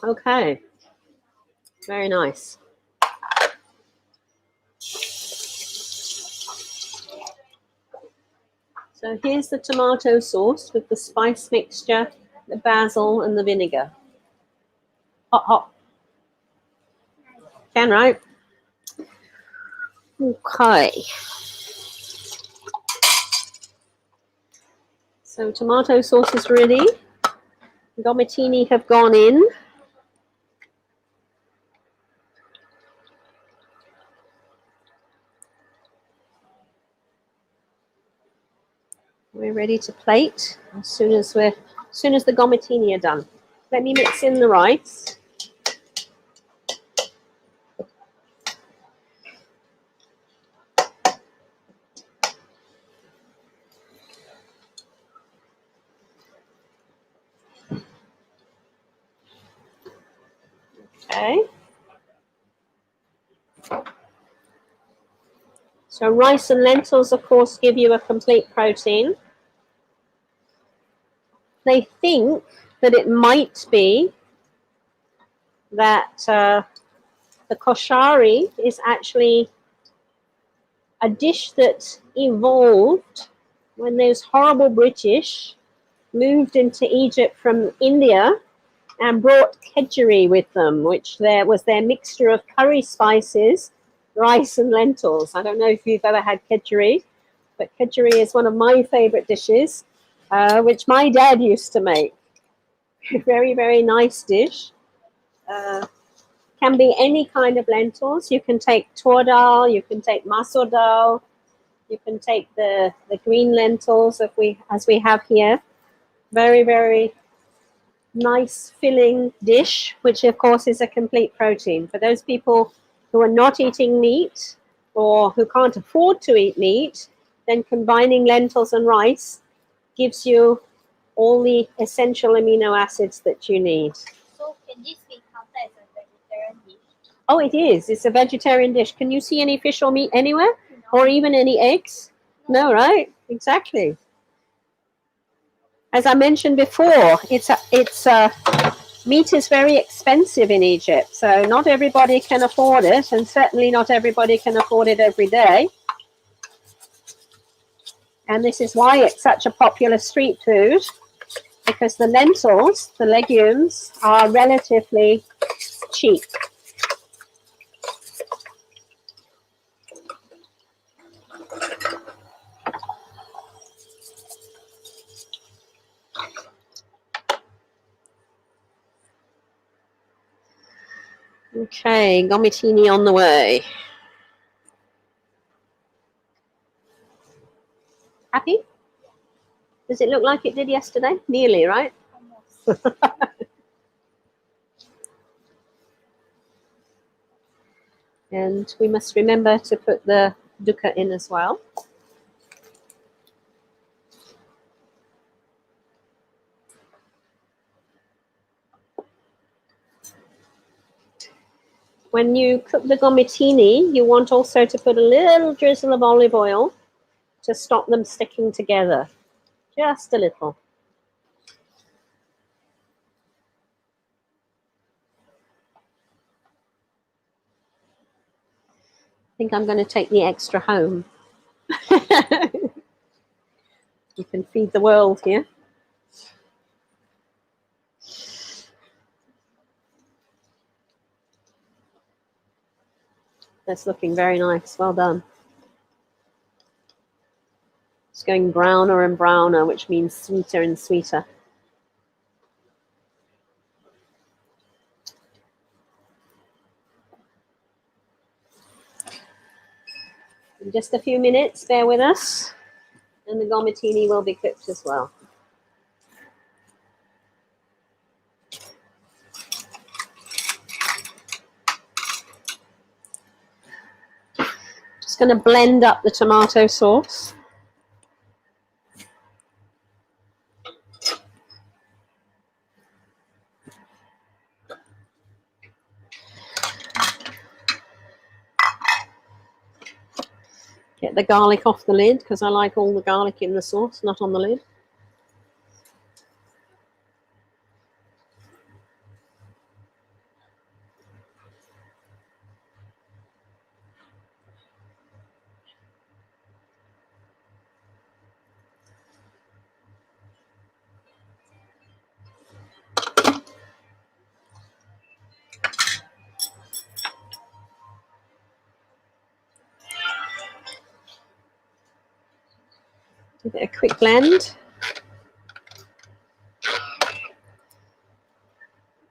Okay. Very nice. So here's the tomato sauce with the spice mixture, the basil, and the vinegar. Hot, hot. Can, right? Okay. So tomato sauce is ready. Gomatini have gone in. We're ready to plate as soon as the gomatini are done. Let me mix in the rice. Okay. So rice and lentils, of course, give you a complete protein. They think that it might be that the koshari is actually a dish that evolved when those horrible British moved into Egypt from India and brought kedgeree with them, which was their mixture of curry spices, rice and lentils. I don't know if you've ever had kedgeree, but kedgeree is one of my favorite dishes, which my dad used to make. Very, very nice dish. Can be any kind of lentils. You can take tur dal, you can take masoor dal, you can take the green lentils as we have here. Very, very nice filling dish, which of course is a complete protein. For those people who are not eating meat or who can't afford to eat meat, then combining lentils and rice gives you all the essential amino acids that you need. So can this be counted as a vegetarian dish? Oh, it is. It's a vegetarian dish. Can you see any fish or meat anywhere? No. Or even any eggs? No, right? Exactly. As I mentioned before, meat is very expensive in Egypt, so not everybody can afford it, and certainly not everybody can afford it every day. And this is why it's such a popular street food, because the lentils, the legumes, are relatively cheap. Okay, gomatini on the way. Happy? Does it look like it did yesterday? Nearly, right? Almost. And we must remember to put the dukkha in as well. When you cook the gomatini, you want also to put a little drizzle of olive oil to stop them sticking together. Just a little. I think I'm going to take the extra home. You can feed the world here. That's looking very nice. Well done. It's going browner and browner, which means sweeter and sweeter. In just a few minutes, bear with us, and the gomatini will be cooked as well. Just going to blend up the tomato sauce. Get the garlic off the lid because I like all the garlic in the sauce, not on the lid. Give it a quick blend.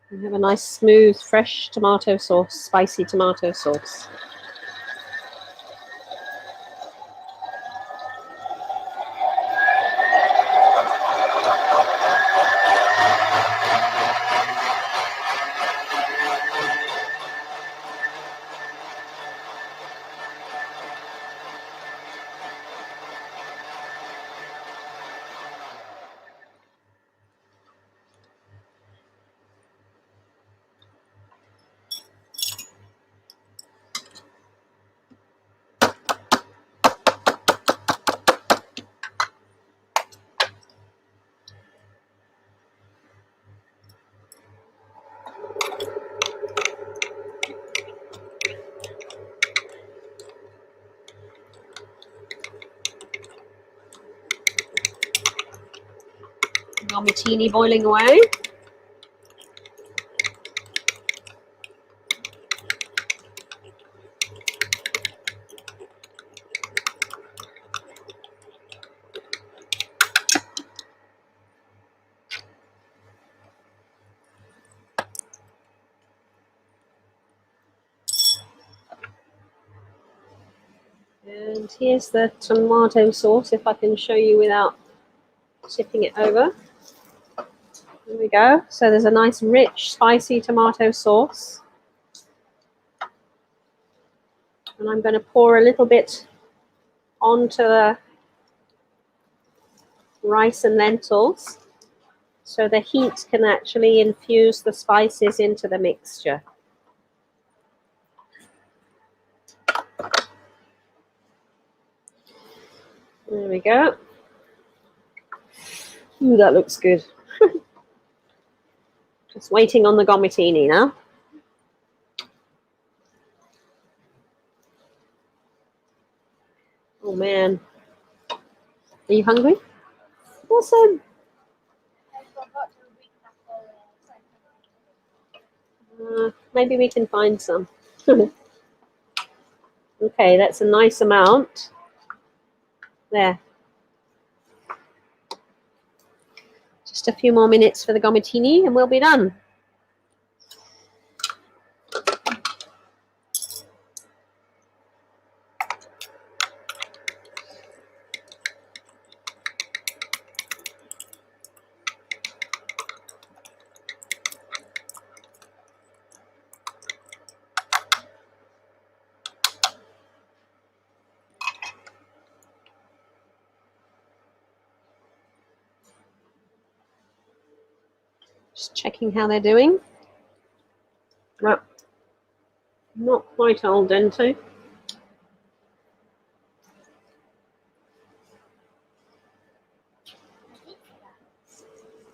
And have a nice smooth, fresh tomato sauce, spicy tomato sauce. Martini boiling away. And here's the tomato sauce, if I can show you without tipping it over. There we go. So there's a nice rich spicy tomato sauce. And I'm going to pour a little bit onto the rice and lentils so the heat can actually infuse the spices into the mixture. There we go. Ooh, that looks good. Just waiting on the gomitini now. Oh man. Are you hungry? Awesome. I forgot to bring the Maybe we can find some. Okay, that's a nice amount. There. Just a few more minutes for the gomitini and we'll be done. Just checking how they're doing. Well, not quite al dente.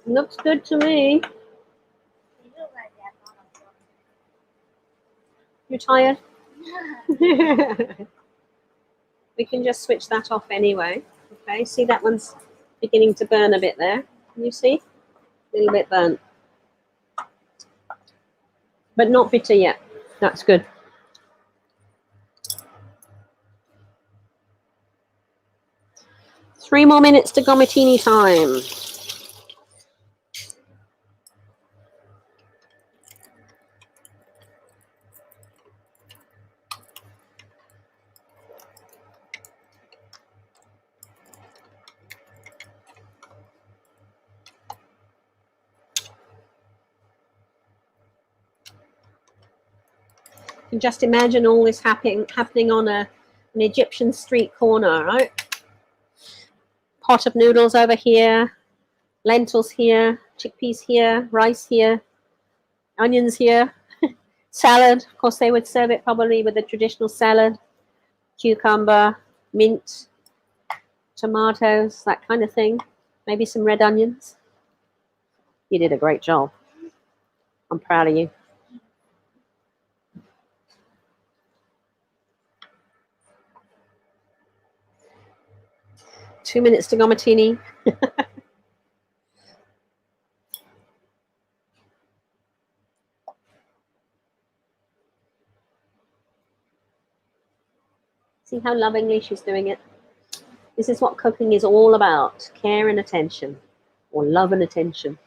Looks good to me. You tired? We can just switch that off anyway. Okay, see that one's beginning to burn a bit there. Can you see? A little bit burnt. But not bitter yet. That's good. Three more minutes to gomitini time. You can just imagine all this happening on an Egyptian street corner, right? Pot of noodles over here, lentils here, chickpeas here, rice here, onions here, salad. Of course, they would serve it probably with the traditional salad, cucumber, mint, tomatoes, that kind of thing. Maybe some red onions. You did a great job. I'm proud of you. Two minutes to go, Martini. See how lovingly she's doing it? This is what cooking is all about. Care and attention. Or love and attention.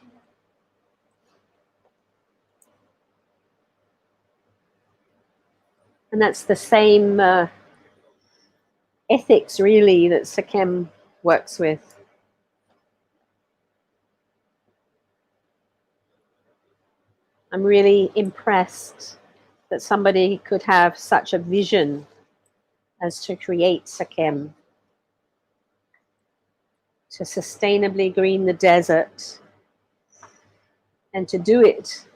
And that's the same ethics, really, that Sakem works with. I'm really impressed that somebody could have such a vision as to create Sakem, to sustainably green the desert, and to do it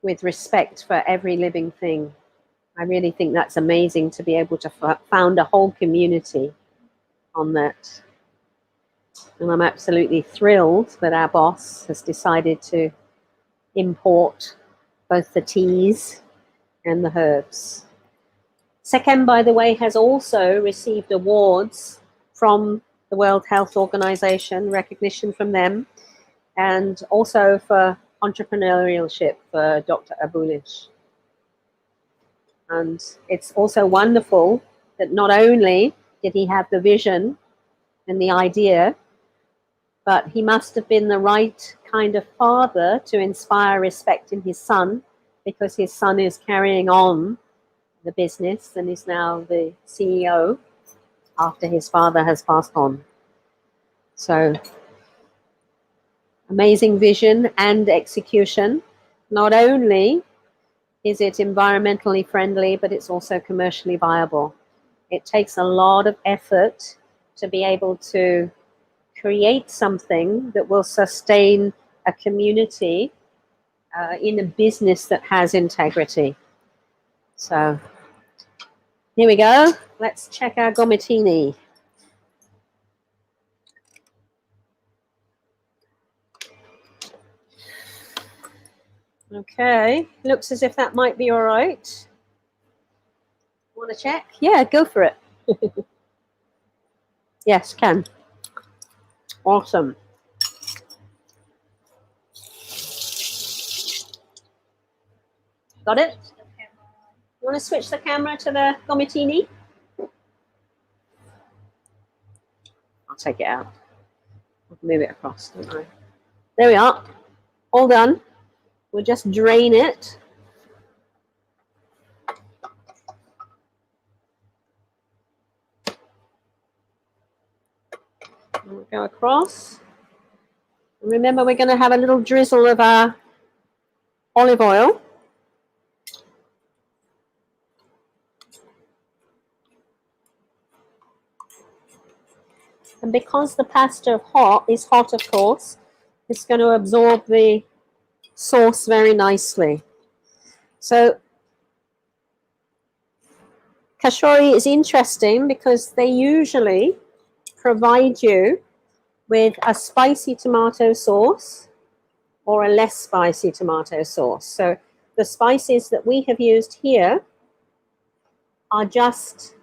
with respect for every living thing. I really think that's amazing to be able to found a whole community on that. And I'm absolutely thrilled that our boss has decided to import both the teas and the herbs. Sakem, by the way, has also received awards from the World Health Organization, recognition from them, and also for entrepreneurship for Dr. Abulish. And it's also wonderful that not only did he have the vision and the idea, but he must have been the right kind of father to inspire respect in his son, because his son is carrying on the business and is now the CEO after his father has passed on. So, amazing vision and execution. Not only is it environmentally friendly, but it's also commercially viable. It takes a lot of effort to be able to create something that will sustain a community in a business that has integrity. So here we go. Let's check our gomatini. Okay, looks as if that might be all right. Want to check? Yeah, go for it. Yes, can. Awesome. Got it? You want to switch the camera to the gomatini? I'll take it out. I'll move it across, don't I? There we are. All done. We'll just drain it. We'll go across. And remember, we're going to have a little drizzle of our olive oil. And because the pasta is hot, of course, it's going to absorb the sauce very nicely. So Koshari is interesting because they usually provide you with a spicy tomato sauce or a less spicy tomato sauce. So the spices that we have used here are just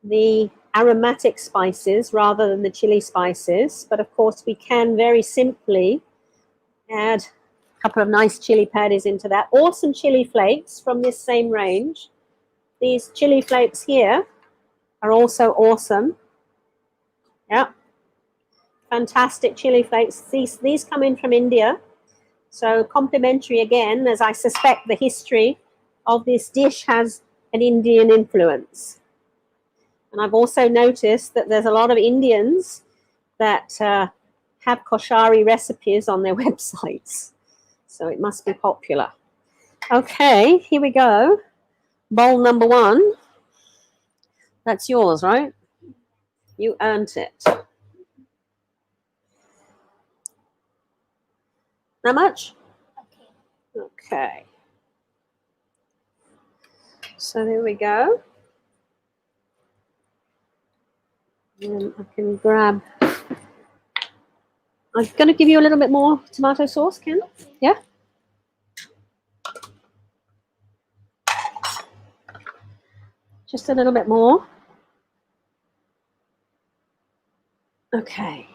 the aromatic spices rather than the chili spices. But of course, we can very simply add a couple of nice chili patties into that, or some chili flakes from this same range. These chili flakes here are also awesome. Yeah, fantastic chili flakes. These come in from India. So complimentary again, as I suspect the history of this dish has an Indian influence. And I've also noticed that there's a lot of Indians that have koshari recipes on their websites. So it must be popular. Okay, here we go. Bowl number 1. That's yours, right? You earned it. How much? Okay. So there we go. And I can grab. I'm going to give you a little bit more tomato sauce, Ken. Yeah? Just a little bit more. Okay.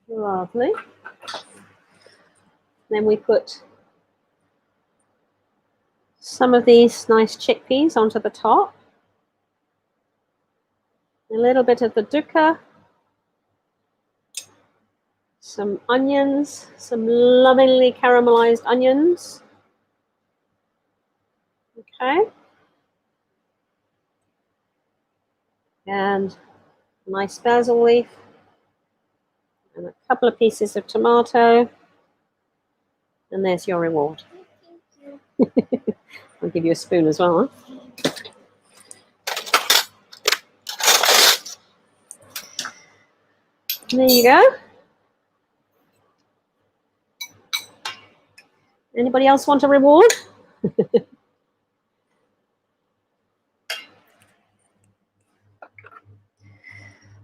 Lovely. Then we put some of these nice chickpeas onto the top. A little bit of the dukkha. Some onions, some lovingly caramelized onions. Okay. And a nice basil leaf. And a couple of pieces of tomato. And there's your reward. Thank you. I'll give you a spoon as well. Huh? There you go. Anybody else want a reward?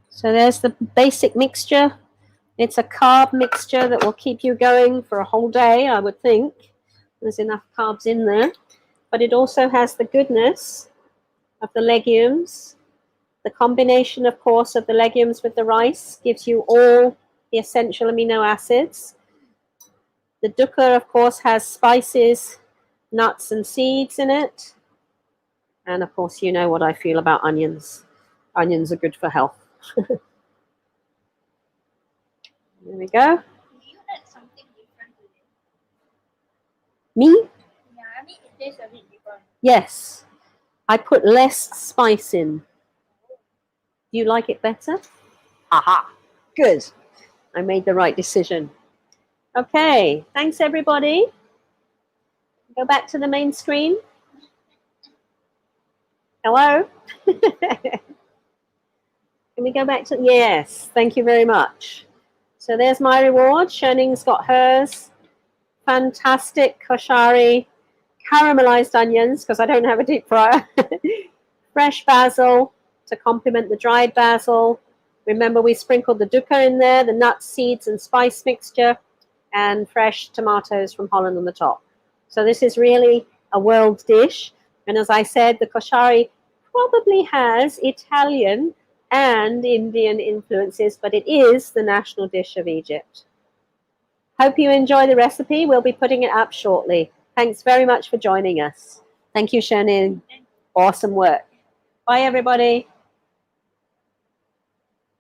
So there's the basic mixture. It's a carb mixture that will keep you going for a whole day, I would think. There's enough carbs in there. But it also has the goodness of the legumes. The combination, of course, of the legumes with the rice gives you all the essential amino acids. The dukkha, of course, has spices, nuts, and seeds in it. And, of course, you know what I feel about onions. Onions are good for health. There we go. Do you add something different to it? Me? Yeah, I mean it tastes a bit different. Yes. I put less spice in. Do you like it better? Aha. Good. I made the right decision. Okay. Thanks, everybody. Go back to the main screen. Hello? Can we go back to... Yes. Thank you very much. So there's my reward. Sherning's got hers. Fantastic koshari. Caramelized onions, because I don't have a deep fryer. Fresh basil to complement the dried basil. Remember, we sprinkled the dukkha in there, the nuts, seeds, and spice mixture, and fresh tomatoes from Holland on the top. So this is really a world dish. And as I said, the koshari probably has Italian and Indian influences, but it is the national dish of Egypt. Hope you enjoy the recipe. We'll be putting it up shortly. Thanks very much for joining us. Thank you, Shernin. Awesome work. Bye, everybody.